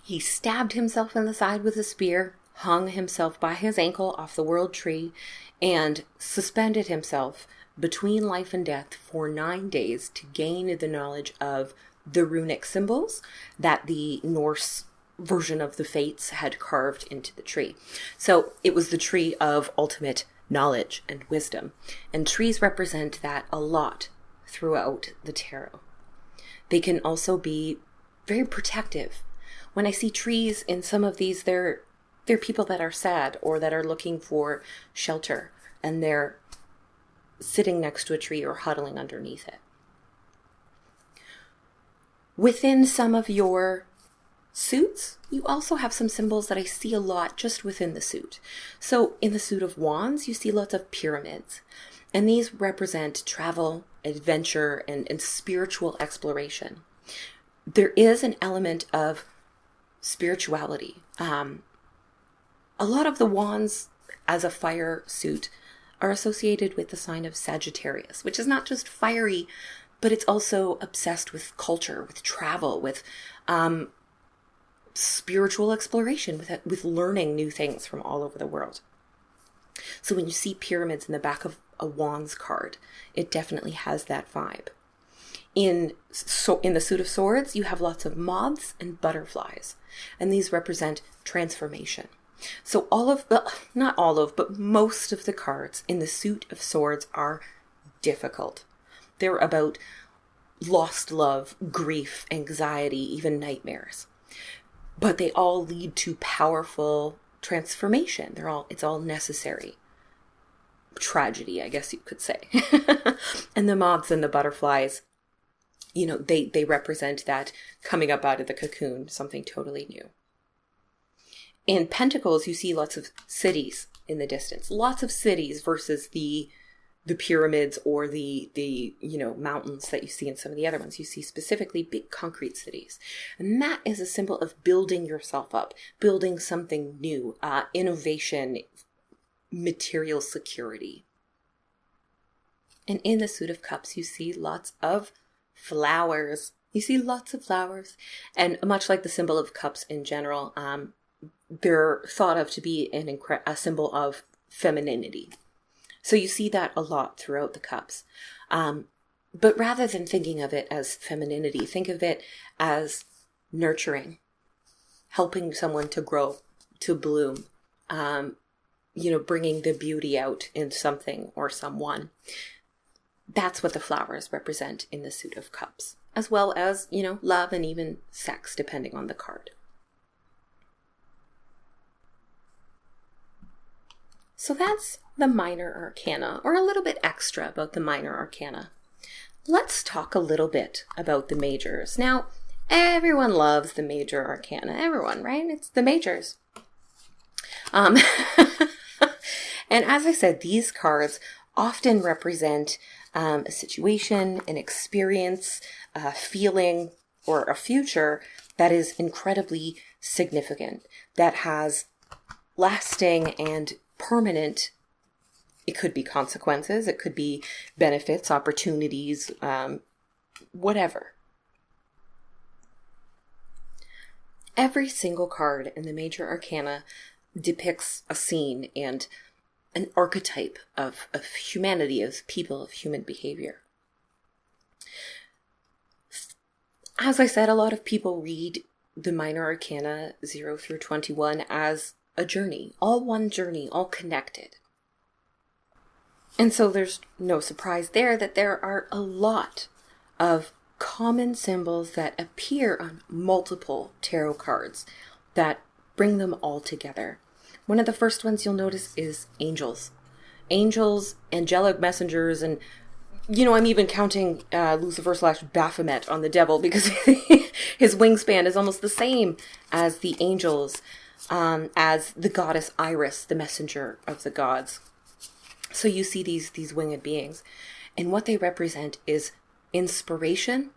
He stabbed himself in the side with a spear, hung himself by his ankle off the World Tree, and suspended himself between life and death for 9 days to gain the knowledge of the runic symbols that the Norse version of the Fates had carved into the tree. So it was the tree of ultimate knowledge and wisdom. And trees represent that a lot throughout the tarot. They can also be very protective. When I see trees in some of these, they're people that are sad or that are looking for shelter, and they're sitting next to a tree or huddling underneath it. Within some of your suits, you also have some symbols that I see a lot just within the suit. So in the suit of Wands, you see lots of pyramids, and these represent travel, adventure, and spiritual exploration. There is an element of spirituality. A lot of the wands as a fire suit are associated with the sign of Sagittarius, which is not just fiery, but it's also obsessed with culture, with travel, with spiritual exploration, with learning new things from all over the world. So when you see pyramids in the back of a Wands card, it definitely has that vibe. In the suit of Swords, you have lots of moths and butterflies, and these represent transformation. So not all of, but most of the cards in the suit of Swords are difficult. They're about lost love, grief, anxiety, even nightmares. But they all lead to powerful transformation. It's all necessary. Tragedy, I guess you could say. And the moths and the butterflies, they represent that coming up out of the cocoon, something totally new. In Pentacles, you see lots of cities in the distance. Lots of cities versus the pyramids or the mountains that you see in some of the other ones. You see specifically big concrete cities. And that is a symbol of building yourself up, building something new, innovation, material security. And in the suit of Cups, you see lots of flowers. You see lots of flowers. And much like the symbol of cups in general, they're thought of to be a symbol of femininity. So you see that a lot throughout the cups. But rather than thinking of it as femininity, think of it as nurturing, helping someone to grow, to bloom, bringing the beauty out in something or someone. That's what the flowers represent in the suit of cups, as well as, love and even sex, depending on the card. So that's the minor arcana, or a little bit extra about the minor arcana. Let's talk a little bit about the majors. Now, everyone loves the major arcana. Everyone, right? It's the majors. And as I said, these cards often represent a situation, an experience, a feeling, or a future that is incredibly significant, that has lasting and permanent, it could be consequences, it could be benefits, opportunities, whatever. Every single card in the major arcana depicts a scene and an archetype of humanity, of people, of human behavior. As I said, a lot of people read the minor arcana 0 through 21 as a journey, all one journey, all connected. And so there's no surprise there that there are a lot of common symbols that appear on multiple tarot cards that bring them all together. One of the first ones you'll notice is angels. Angels, angelic messengers, and I'm even counting Lucifer / Baphomet on the devil because his wingspan is almost the same as the angels, as the goddess Iris, the messenger of the gods. So you see these winged beings, and what they represent is inspiration,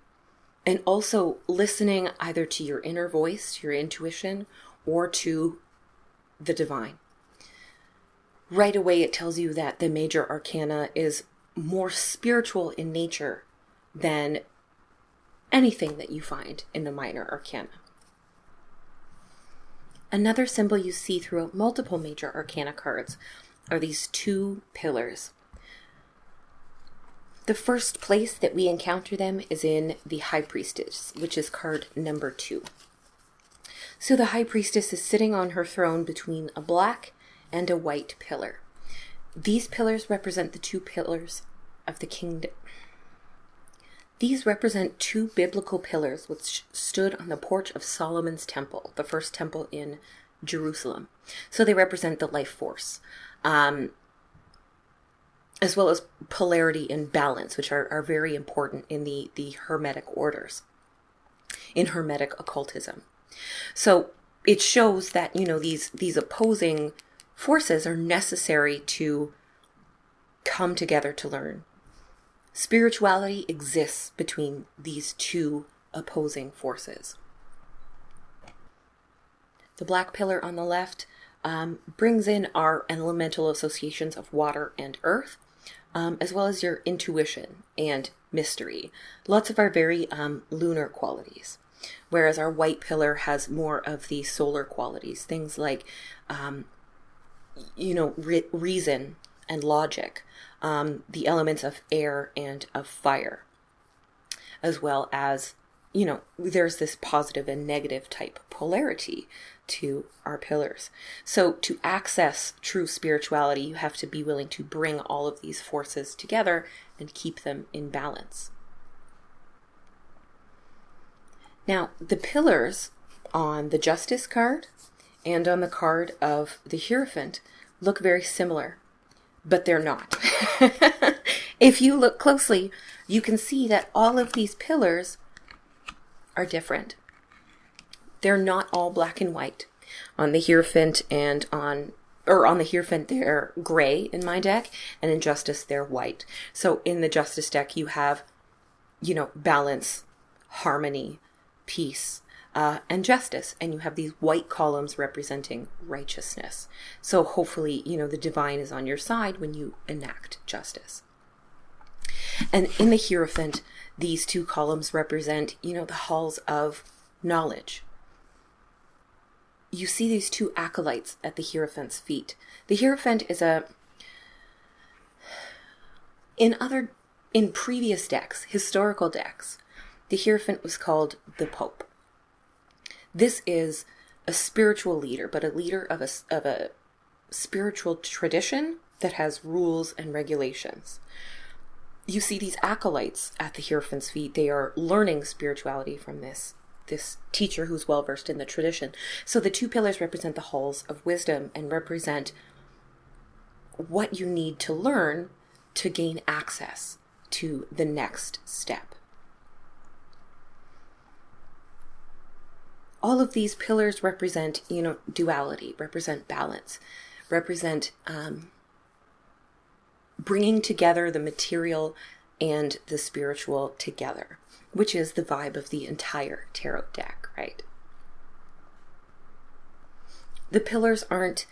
and also listening either to your inner voice, your intuition, or to the divine. Right away, it tells you that the major arcana is more spiritual in nature than anything that you find in the minor arcana. Another symbol you see throughout multiple major arcana cards are these two pillars. The first place that we encounter them is in the High Priestess, which is card number 2. So the High Priestess is sitting on her throne between a black and a white pillar. These pillars represent the two pillars of the kingdom. These represent two biblical pillars which stood on the porch of Solomon's temple, the first temple in Jerusalem. So they represent the life force, as well as polarity and balance, which are very important in the Hermetic orders, in Hermetic occultism. So it shows that, these opposing forces are necessary to come together to learn. Spirituality exists between these two opposing forces. The black pillar on the left brings in our elemental associations of water and earth, as well as your intuition and mystery. Lots of our very lunar qualities. Whereas our white pillar has more of the solar qualities, things like, reason and logic, the elements of air and of fire, as well as, there's this positive and negative type polarity to our pillars. So to access true spirituality, you have to be willing to bring all of these forces together and keep them in balance. Now, the pillars on the Justice card and on the card of the Hierophant look very similar, but they're not. If you look closely, you can see that all of these pillars are different. They're not all black and white. On the Hierophant on the Hierophant, they're gray in my deck, and in Justice, they're white. So in the Justice deck, you have, balance, harmony, peace, and justice, and you have these white columns representing righteousness. So hopefully, the divine is on your side when you enact justice. And in the Hierophant, these two columns represent, the halls of knowledge. You see these two acolytes at the Hierophant's feet. The Hierophant is in previous decks, historical decks, the Hierophant was called the Pope. This is a spiritual leader, but a leader of a spiritual tradition that has rules and regulations. You see these acolytes at the Hierophant's feet. They are learning spirituality from this teacher who's well-versed in the tradition. So the two pillars represent the halls of wisdom and represent what you need to learn to gain access to the next step. All of these pillars represent, duality, represent balance, represent bringing together the material and the spiritual together, which is the vibe of the entire tarot deck, right? The pillars aren't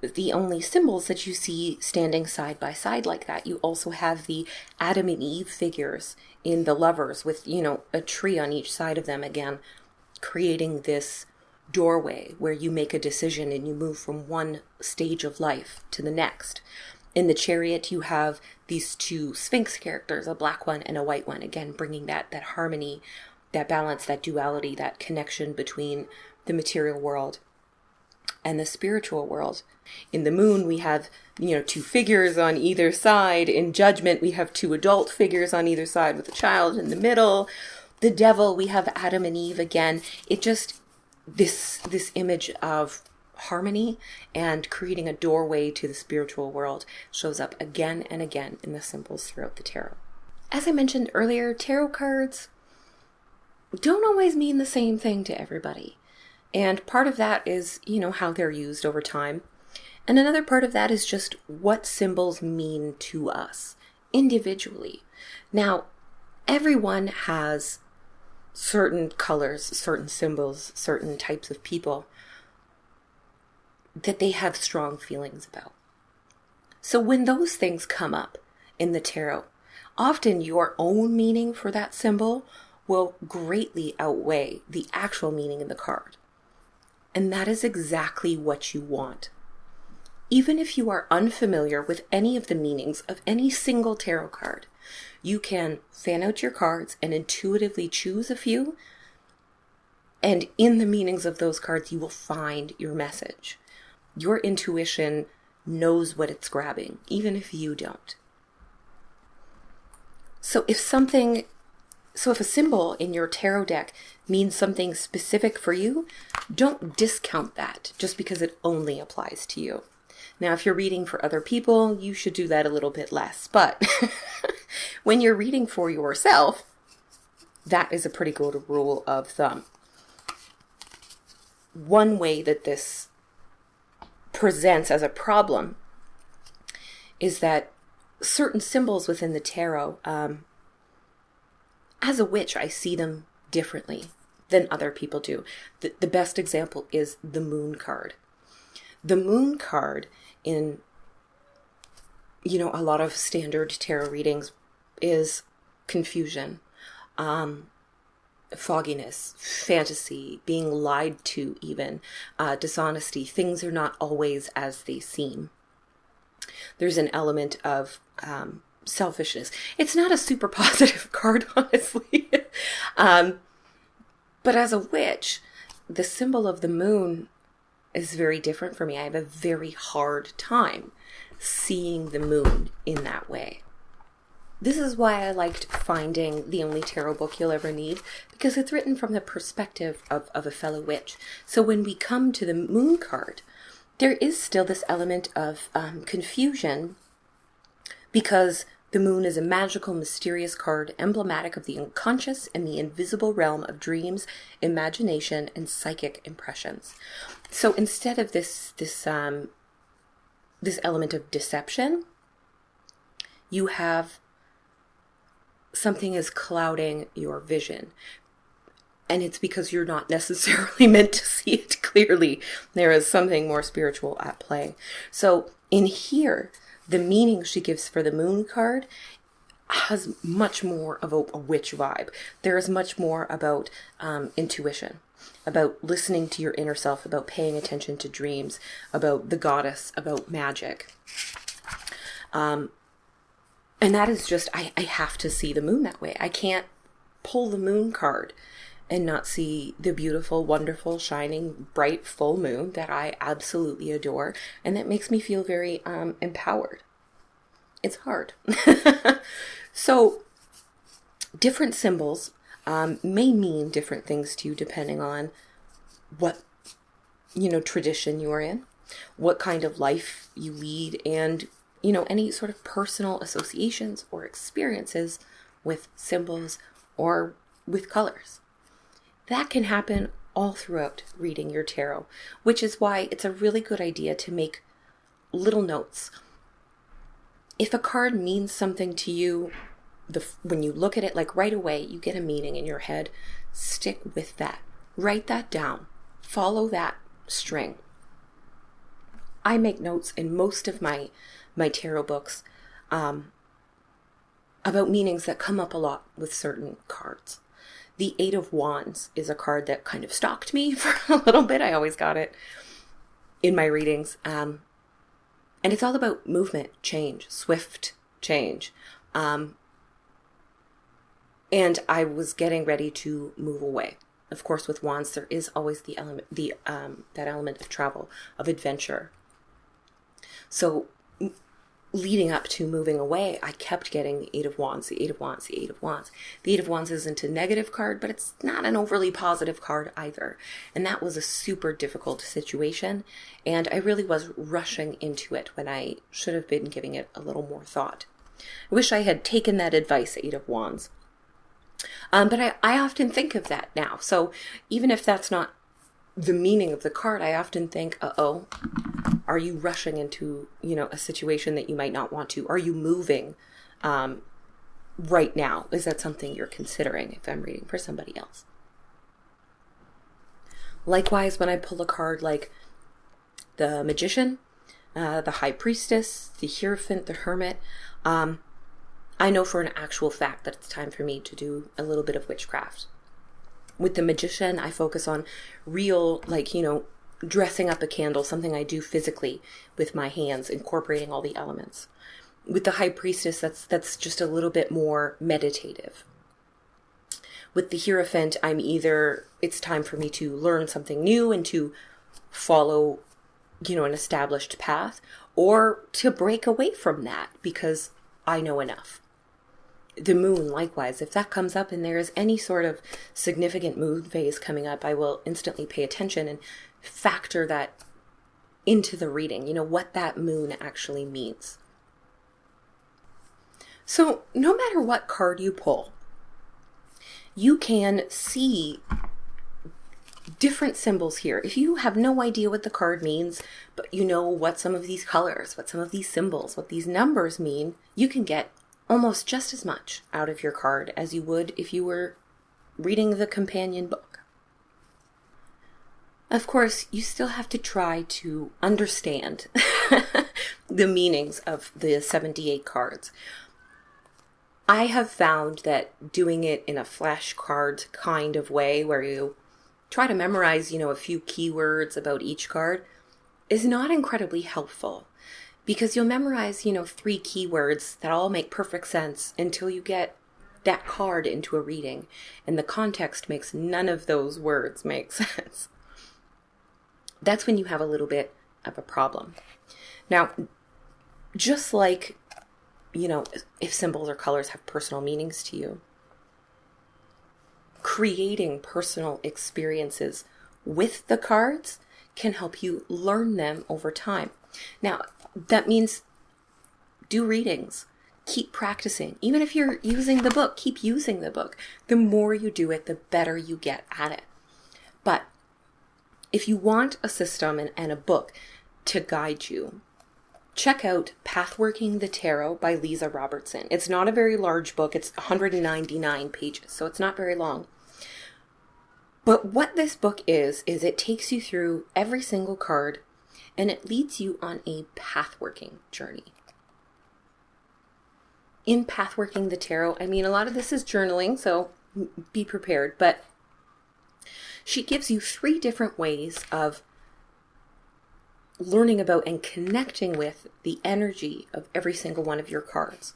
the only symbols that you see standing side by side like that. You also have the Adam and Eve figures in the Lovers with, a tree on each side of them, again, creating this doorway where you make a decision and you move from one stage of life to the next. In the Chariot, you have these two Sphinx characters, a black one and a white one, again, bringing that harmony, that balance, that duality, that connection between the material world and the spiritual world. In the Moon, we have, two figures on either side. In Judgment, we have two adult figures on either side with a child in the middle. The Devil, we have Adam and Eve again. It just, this image of harmony and creating a doorway to the spiritual world shows up again and again in the symbols throughout the tarot. As I mentioned earlier, tarot cards don't always mean the same thing to everybody. And part of that is, how they're used over time. And another part of that is just what symbols mean to us individually. Now, everyone has certain colors, certain symbols, certain types of people that they have strong feelings about. So when those things come up in the tarot, often your own meaning for that symbol will greatly outweigh the actual meaning in the card. And that is exactly what you want. Even if you are unfamiliar with any of the meanings of any single tarot card, you can fan out your cards and intuitively choose a few, and in the meanings of those cards, you will find your message. Your intuition knows what it's grabbing, even if you don't. So if a symbol in your tarot deck means something specific for you, don't discount that just because it only applies to you. Now, if you're reading for other people, you should do that a little bit less. But when you're reading for yourself, that is a pretty good rule of thumb. One way that this presents as a problem is that certain symbols within the tarot, as a witch, I see them differently than other people do. The best example is the Moon card. The Moon card in, a lot of standard tarot readings is confusion, fogginess, fantasy, being lied to even, dishonesty. Things are not always as they seem. There's an element of selfishness. It's not a super positive card, honestly. But as a witch, the symbol of the moon is very different for me. I have a very hard time seeing the moon in that way. This is why I liked finding the only tarot book you'll ever need, because it's written from the perspective of a fellow witch. So when we come to the moon card, there is still this element of confusion, because the moon is a magical, mysterious card emblematic of the unconscious and the invisible realm of dreams, imagination, and psychic impressions. So instead of this element of deception, you have something is clouding your vision. And it's because you're not necessarily meant to see it clearly. There is something more spiritual at play. So in here, the meaning she gives for the moon card has much more of a witch vibe. There is much more about intuition, about listening to your inner self, about paying attention to dreams, about the goddess, about magic. And that is just, I have to see the moon that way. I can't pull the moon card and not see the beautiful, wonderful, shining, bright, full moon that I absolutely adore. And that makes me feel very empowered. It's hard. So different symbols may mean different things to you depending on what, tradition you are in, what kind of life you lead, and, any sort of personal associations or experiences with symbols or with colors. That can happen all throughout reading your tarot, which is why it's a really good idea to make little notes. If a card means something to you, when you look at it, like right away, you get a meaning in your head, stick with that. Write that down. Follow that string. I make notes in most of my tarot books about meanings that come up a lot with certain cards. The Eight of Wands is a card that kind of stalked me for a little bit. I always got it in my readings. And it's all about movement, change, swift change. And I was getting ready to move away. Of course, with wands, there is always the element, that element of travel, of adventure. So leading up to moving away, I kept getting the Eight of Wands, the Eight of Wands, the Eight of Wands. The Eight of Wands isn't a negative card, but it's not an overly positive card either. And that was a super difficult situation. And I really was rushing into it when I should have been giving it a little more thought. I wish I had taken that advice, Eight of Wands. But I often think of that now. So even if that's not the meaning of the card, I often think, uh-oh, are you rushing into, a situation that you might not want to? Are you moving right now? Is that something you're considering if I'm reading for somebody else? Likewise, when I pull a card like the Magician, the High Priestess, the Hierophant, the Hermit, I know for an actual fact that it's time for me to do a little bit of witchcraft. With the Magician, I focus on real, dressing up a candle, something I do physically with my hands, incorporating all the elements. With the High Priestess, that's just a little bit more meditative. With the Hierophant, it's time for me to learn something new and to follow, an established path, or to break away from that because I know enough. The Moon, likewise, if that comes up and there is any sort of significant moon phase coming up, I will instantly pay attention and factor that into the reading, what that moon actually means. So no matter what card you pull, you can see different symbols here. If you have no idea what the card means, but you know what some of these colors, what some of these symbols, what these numbers mean, you can get almost just as much out of your card as you would if you were reading the companion book. Of course, you still have to try to understand the meanings of the 78 cards. I have found that doing it in a flashcard kind of way, where you try to memorize, a few keywords about each card, is not incredibly helpful. Because you'll memorize, 3 keywords that all make perfect sense until you get that card into a reading. And the context makes none of those words make sense. That's when you have a little bit of a problem. Now, just like, if symbols or colors have personal meanings to you, creating personal experiences with the cards can help you learn them over time. Now, that means do readings. Keep practicing. Even if you're using the book, keep using the book. The more you do it, the better you get at it. But if you want a system and a book to guide you, check out Pathworking the Tarot by Leeza Robertson. It's not a very large book. It's 199 pages, so it's not very long. But what this book is it takes you through every single card, and it leads you on a pathworking journey. In Pathworking the Tarot, a lot of this is journaling, so be prepared, but she gives you 3 different ways of learning about and connecting with the energy of every single one of your cards.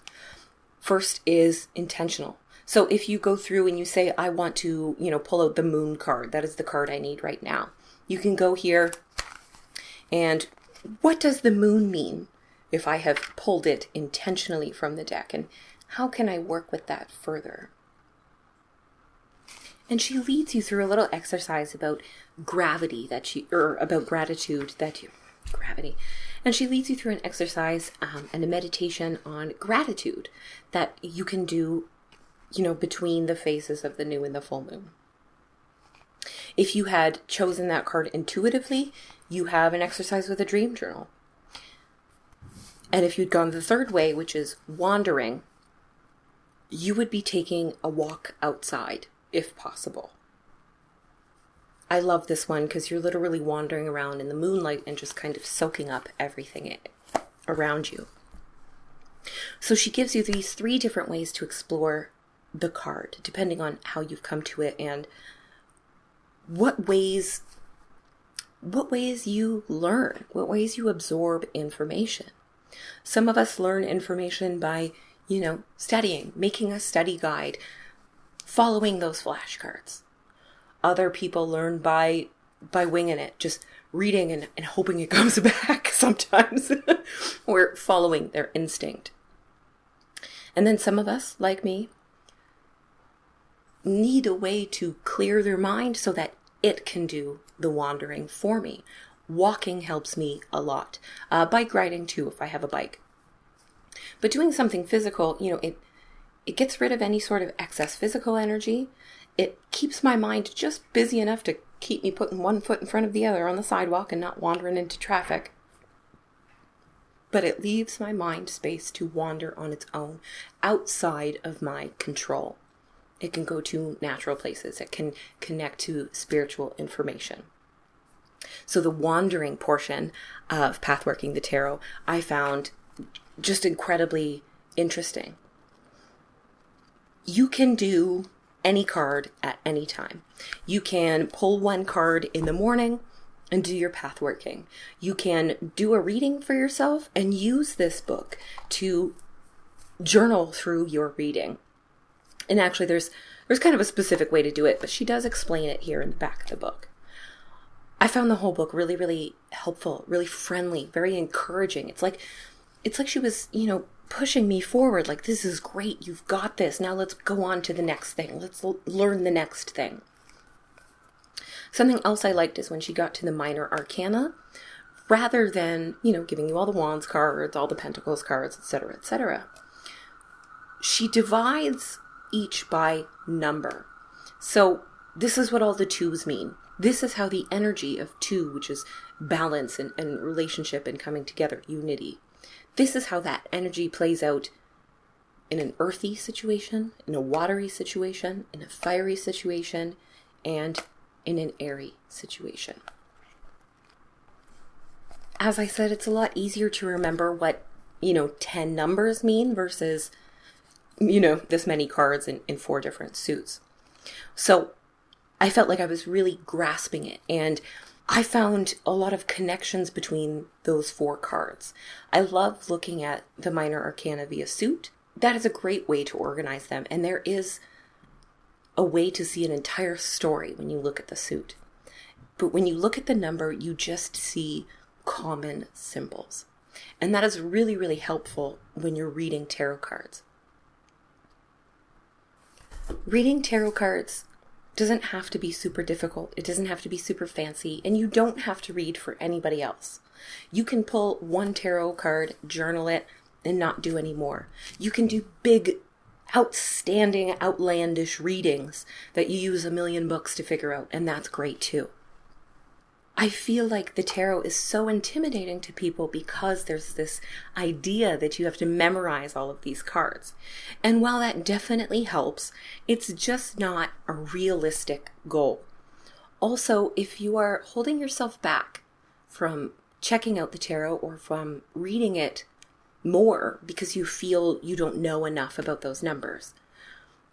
First is intentional. So if you go through and you say, I want to, pull out the Moon card, that is the card I need right now. You can go here and what does the moon mean if I have pulled it intentionally from the deck? And how can I work with that further? And she leads you through a little exercise about gravity about gratitude gravity. And she leads you through an exercise and a meditation on gratitude that you can do, between the phases of the new and the full moon. If you had chosen that card intuitively, you have an exercise with a dream journal. And if you'd gone the third way, which is wandering, you would be taking a walk outside, if possible. I love this one because you're literally wandering around in the moonlight and just kind of soaking up everything around you. So she gives you these 3 different ways to explore the card, depending on how you've come to it and what ways you learn, what ways you absorb information. Some of us learn information by, studying, making a study guide, following those flashcards. Other people learn by winging it, just reading and hoping it comes back sometimes, or following their instinct. And then some of us, like me, need a way to clear their mind so that it can do the wandering for me. Walking helps me a lot. Bike riding too, if I have a bike. But doing something physical, it gets rid of any sort of excess physical energy. It keeps my mind just busy enough to keep me putting one foot in front of the other on the sidewalk and not wandering into traffic. But it leaves my mind space to wander on its own, outside of my control. It can go to natural places. It can connect to spiritual information. So the wandering portion of Pathworking the Tarot, I found just incredibly interesting. You can do any card at any time. You can pull one card in the morning and do your pathworking. You can do a reading for yourself and use this book to journal through your reading. And actually there's kind of a specific way to do it, but she does explain it here in the back of the book. I found the whole book really, really helpful, really friendly, very encouraging. It's like she was, pushing me forward, like, this is great, you've got this, now let's go on to the next thing, let's learn the next thing. Something else I liked is when she got to the minor arcana, rather than, giving you all the wands cards, all the pentacles cards, etc., she divides each by number. So this is what all the twos mean. This is how the energy of two, which is balance and relationship and coming together, unity. This is how that energy plays out in an earthy situation, in a watery situation, in a fiery situation, and in an airy situation. As I said, it's a lot easier to remember what, 10 numbers mean versus, this many cards in 4 different suits. So I felt like I was really grasping it, and I found a lot of connections between those 4 cards. I love looking at the minor arcana via suit. That is a great way to organize them, and there is a way to see an entire story when you look at the suit. But when you look at the number, you just see common symbols. And that is really, really helpful when you're reading tarot cards. Reading tarot cards doesn't have to be super difficult. It doesn't have to be super fancy, and you don't have to read for anybody else. You can pull one tarot card, journal it, and not do any more. You can do big, outstanding, outlandish readings that you use a million books to figure out, and that's great too. I feel like the tarot is so intimidating to people because there's this idea that you have to memorize all of these cards. And while that definitely helps, it's just not a realistic goal. Also, if you are holding yourself back from checking out the tarot or from reading it more because you feel you don't know enough about those numbers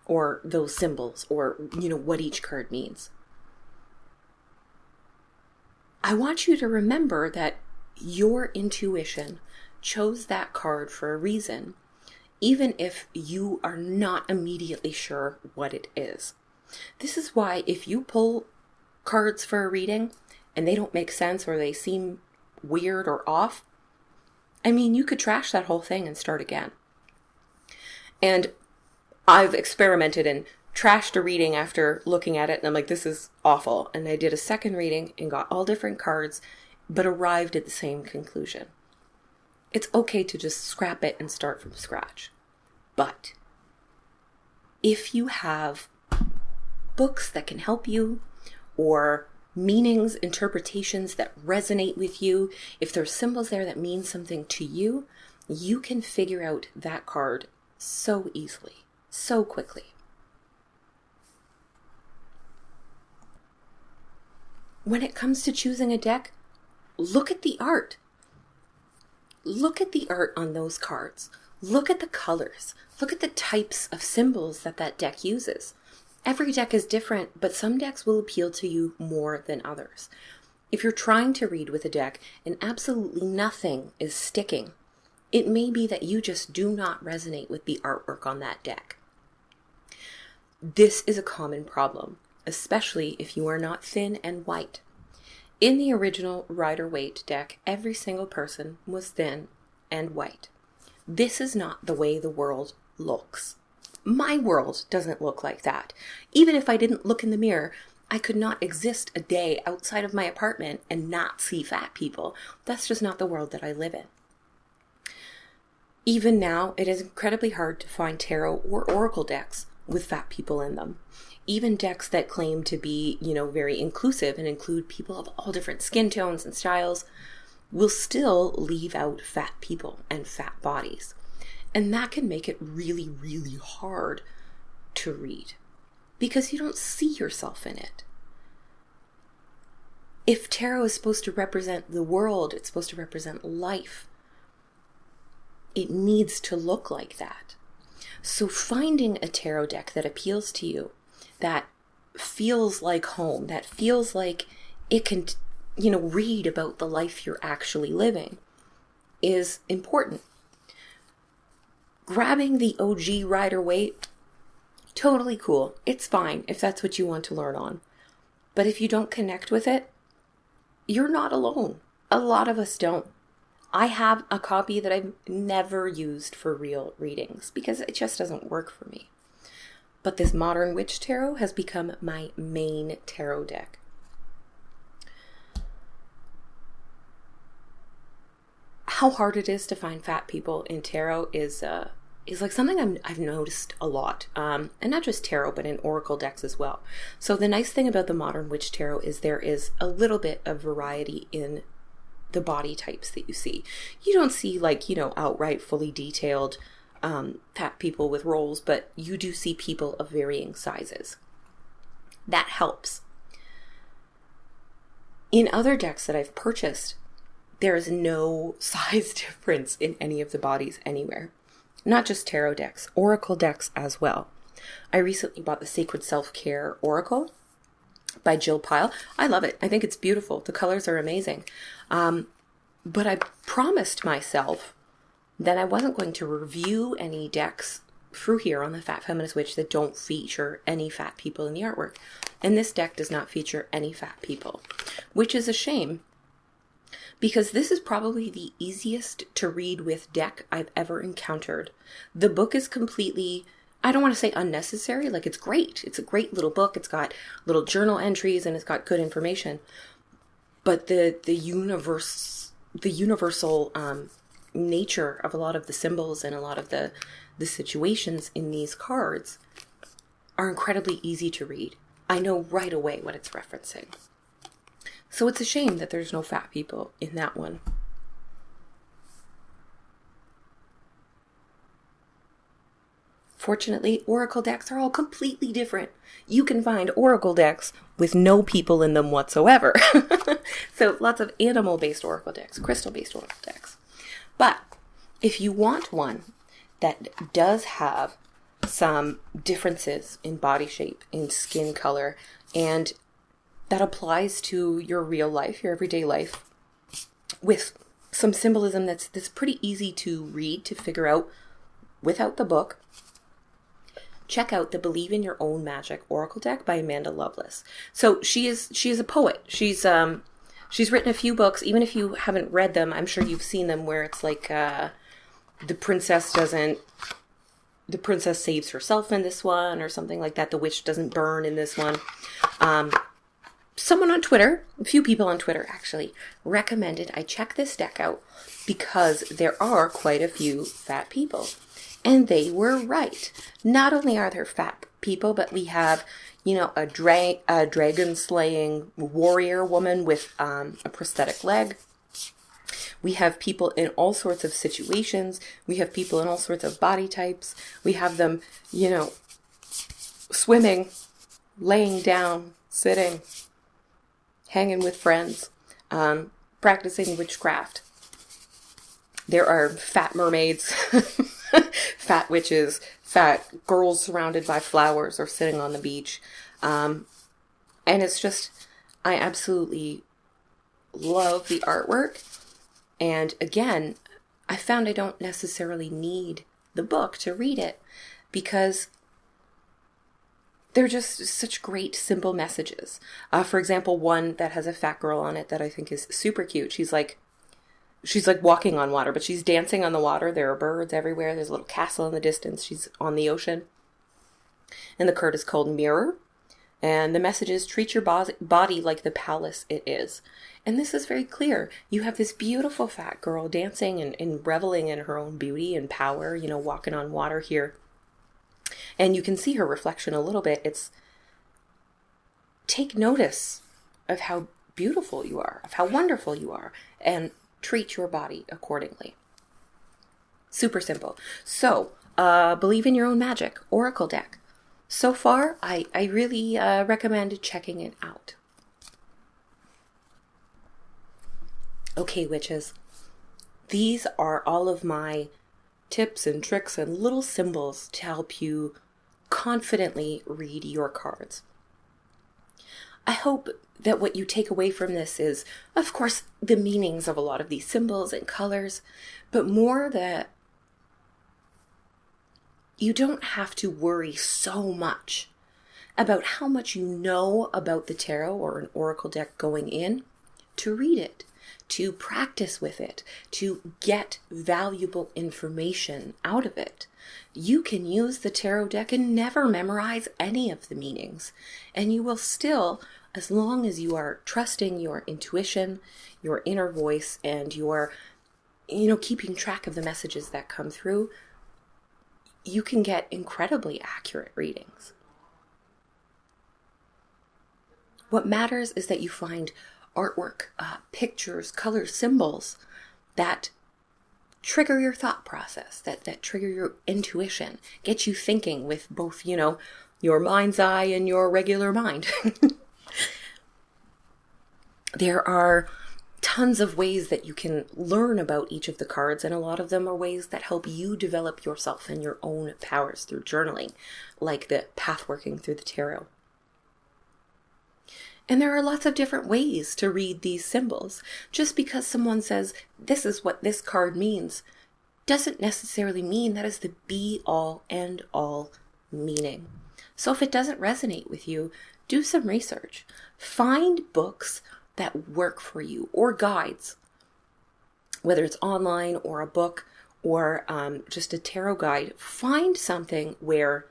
or those symbols or, what each card means, I want you to remember that your intuition chose that card for a reason, even if you are not immediately sure what it is. This is why if you pull cards for a reading and they don't make sense or they seem weird or off, you could trash that whole thing and start again. And I've experimented and trashed a reading after looking at it, and I'm like, this is awful. And I did a second reading and got all different cards, but arrived at the same conclusion. It's okay to just scrap it and start from scratch. But if you have books that can help you, or meanings, interpretations that resonate with you, if there's symbols there that mean something to you, you can figure out that card so easily, so quickly. When it comes to choosing a deck, look at the art. Look at the art on those cards. Look at the colors. Look at the types of symbols that deck uses. Every deck is different, but some decks will appeal to you more than others. If you're trying to read with a deck and absolutely nothing is sticking, it may be that you just do not resonate with the artwork on that deck. This is a common problem, especially if you are not thin and white. In the original Rider-Waite deck, every single person was thin and white. This is not the way the world looks. My world doesn't look like that. Even if I didn't look in the mirror, I could not exist a day outside of my apartment and not see fat people. That's just not the world that I live in. Even now, it is incredibly hard to find tarot or oracle decks with fat people in them. Even decks that claim to be, very inclusive and include people of all different skin tones and styles will still leave out fat people and fat bodies. And that can make it really, really hard to read because you don't see yourself in it. If tarot is supposed to represent the world, it's supposed to represent life, it needs to look like that. So finding a tarot deck that appeals to you, that feels like home, that feels like it can, read about the life you're actually living is important. Grabbing the OG Rider-Waite, totally cool. It's fine if that's what you want to learn on. But if you don't connect with it, you're not alone. A lot of us don't. I have a copy that I've never used for real readings because it just doesn't work for me. But this Modern Witch Tarot has become my main tarot deck. How hard it is to find fat people in tarot is like something I've noticed a lot. And not just tarot, but in oracle decks as well. So the nice thing about the Modern Witch Tarot is there is a little bit of variety in the body types that you see. You don't see outright fully detailed fat people with rolls, but you do see people of varying sizes. That helps. In other decks that I've purchased, there is no size difference in any of the bodies anywhere. Not just tarot decks, oracle decks as well. I recently bought the Sacred Self-Care Oracle by Jill Pyle. I love it. I think it's beautiful. The colors are amazing. But I promised myself that I wasn't going to review any decks through here on the Fat Feminist Witch that don't feature any fat people in the artwork. And this deck does not feature any fat people, which is a shame because this is probably the easiest to read with deck I've ever encountered. The book is completely, I don't want to say unnecessary, like it's great. It's a great little book. It's got little journal entries and it's got good information. But the universal nature of a lot of the symbols and a lot of the situations in these cards are incredibly easy to read. I know right away what it's referencing. So it's a shame that there's no fat people in that one. Fortunately, oracle decks are all completely different. You can find oracle decks with no people in them whatsoever. So lots of animal-based oracle decks, crystal-based oracle decks. But if you want one that does have some differences in body shape, in skin color, and that applies to your real life, your everyday life, with some symbolism that's pretty easy to read, to figure out without the book, check out the Believe in Your Own Magic Oracle deck by Amanda Lovelace. So she is a poet. She's written a few books. Even if you haven't read them, I'm sure you've seen them, where it's like the princess saves herself in this one, or something like that. The witch doesn't burn in this one. Someone on Twitter, a few people on Twitter actually, recommended I check this deck out because there are quite a few fat people. And they were right. Not only are there fat people, but we have, a dragon slaying warrior woman with a prosthetic leg. We have people in all sorts of situations. We have people in all sorts of body types. We have them, swimming, laying down, sitting, hanging with friends, practicing witchcraft. There are fat mermaids. fat witches, fat girls surrounded by flowers or sitting on the beach. And it's just, I absolutely love the artwork. And again, I found I don't necessarily need the book to read it because they're just such great, simple messages. For example, one that has a fat girl on it that I think is super cute. She's like walking on water, but she's dancing on the water. There are birds everywhere. There's a little castle in the distance. She's on the ocean. And the card is called Mirror. And the message is, treat your body like the palace it is. And this is very clear. You have this beautiful fat girl dancing and reveling in her own beauty and power, walking on water here. And you can see her reflection a little bit. It's take notice of how beautiful you are, of how wonderful you are, and treat your body accordingly. Super simple. So, believe in your own magic, Oracle deck. So far, I really recommend checking it out. Okay, witches. These are all of my tips and tricks and little symbols to help you confidently read your cards. I hope that what you take away from this is, of course, the meanings of a lot of these symbols and colors, but more that you don't have to worry so much about how much you know about the tarot or an oracle deck going in to read it, to practice with it, to get valuable information out of it. You can use the tarot deck and never memorize any of the meanings, and you will still, as long as you are trusting your intuition, your inner voice, and you're, keeping track of the messages that come through, you can get incredibly accurate readings. What matters is that you find artwork, pictures, colors, symbols that trigger your thought process, that trigger your intuition, get you thinking with both, your mind's eye and your regular mind. There are tons of ways that you can learn about each of the cards, and a lot of them are ways that help you develop yourself and your own powers through journaling, like the Pathworking through the Tarot. And there are lots of different ways to read these symbols. Just because someone says, this is what this card means, doesn't necessarily mean that is the be-all, end-all meaning. So if it doesn't resonate with you, do some research. Find books that work for you, or guides, whether it's online or a book or just a tarot guide. Find something where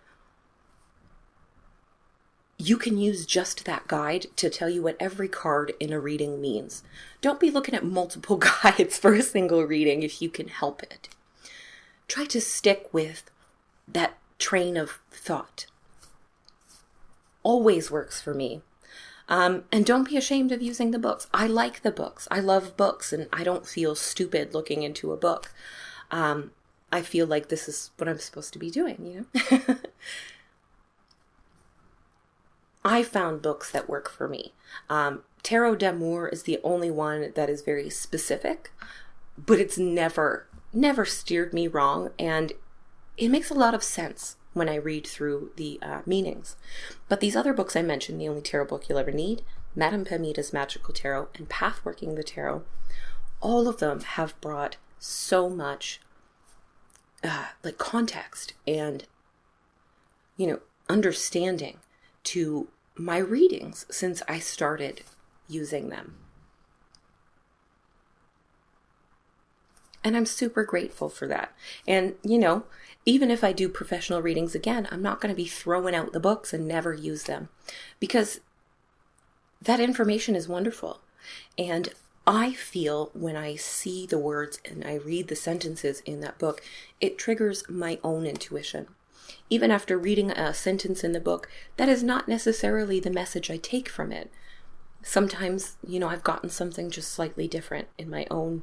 you can use just that guide to tell you what every card in a reading means. Don't be looking at multiple guides for a single reading if you can help it. Try to stick with that train of thought. Always works for me. And don't be ashamed of using the books. I like the books. I love books, and I don't feel stupid looking into a book. I feel like this is what I'm supposed to be doing, I found books that work for me. Tarot d'Amour is the only one that is very specific, but it's never steered me wrong, and it makes a lot of sense when I read through the meanings. But these other books I mentioned, The Only Tarot Book You'll Ever Need, Madame Pamita's Magical Tarot, and Pathworking the Tarot, all of them have brought so much context and, understanding to my readings since I started using them. And I'm super grateful for that. And, even if I do professional readings again, I'm not going to be throwing out the books and never use them, because that information is wonderful. And I feel when I see the words and I read the sentences in that book, it triggers my own intuition. Even after reading a sentence in the book, that is not necessarily the message I take from it. Sometimes, I've gotten something just slightly different in my own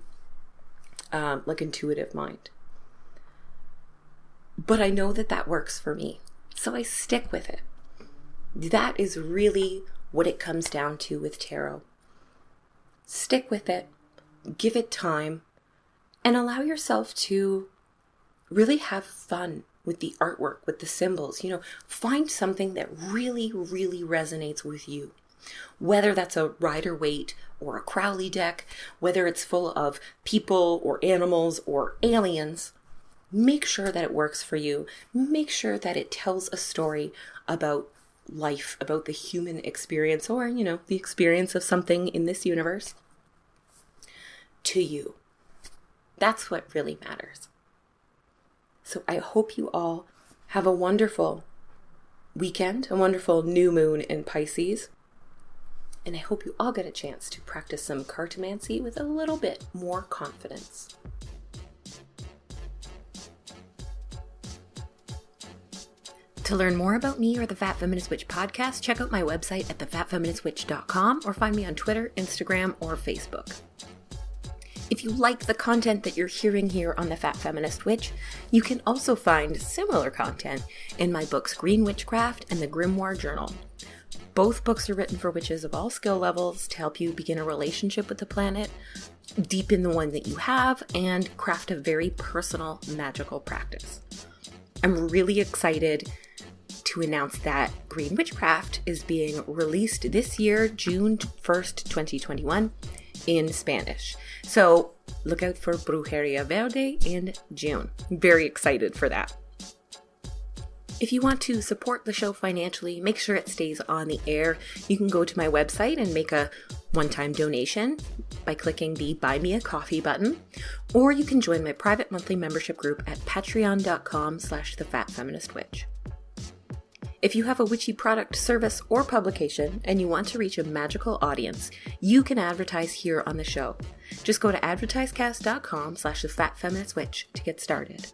intuitive mind. But I know that works for me, so I stick with it. That is really what it comes down to with tarot. Stick with it, give it time, and allow yourself to really have fun with the artwork, with the symbols. Find something that really, really resonates with you. Whether that's a Rider-Waite or a Crowley deck, whether it's full of people or animals or aliens, make sure that it works for you. Make sure that it tells a story about life, about the human experience, or, the experience of something in this universe to you. That's what really matters. So I hope you all have a wonderful weekend, a wonderful new moon in Pisces. And I hope you all get a chance to practice some cartomancy with a little bit more confidence. To learn more about me or the Fat Feminist Witch podcast, check out my website at thefatfeministwitch.com or find me on Twitter, Instagram, or Facebook. If you like the content that you're hearing here on the Fat Feminist Witch, you can also find similar content in my books Green Witchcraft and the Grimoire Journal. Both books are written for witches of all skill levels to help you begin a relationship with the planet, deepen the one that you have, and craft a very personal magical practice. I'm really excited to announce that Green Witchcraft is being released this year, June 1st, 2021, in Spanish. So look out for Brujeria Verde in June. I'm very excited for that. If you want to support the show financially, make sure it stays on the air. You can go to my website and make a one-time donation by clicking the Buy Me a Coffee button, or you can join my private monthly membership group at patreon.com/thefatfeministwitch. If you have a witchy product, service, or publication and you want to reach a magical audience, you can advertise here on the show. Just go to advertisecast.com/thefatfeministwitch to get started.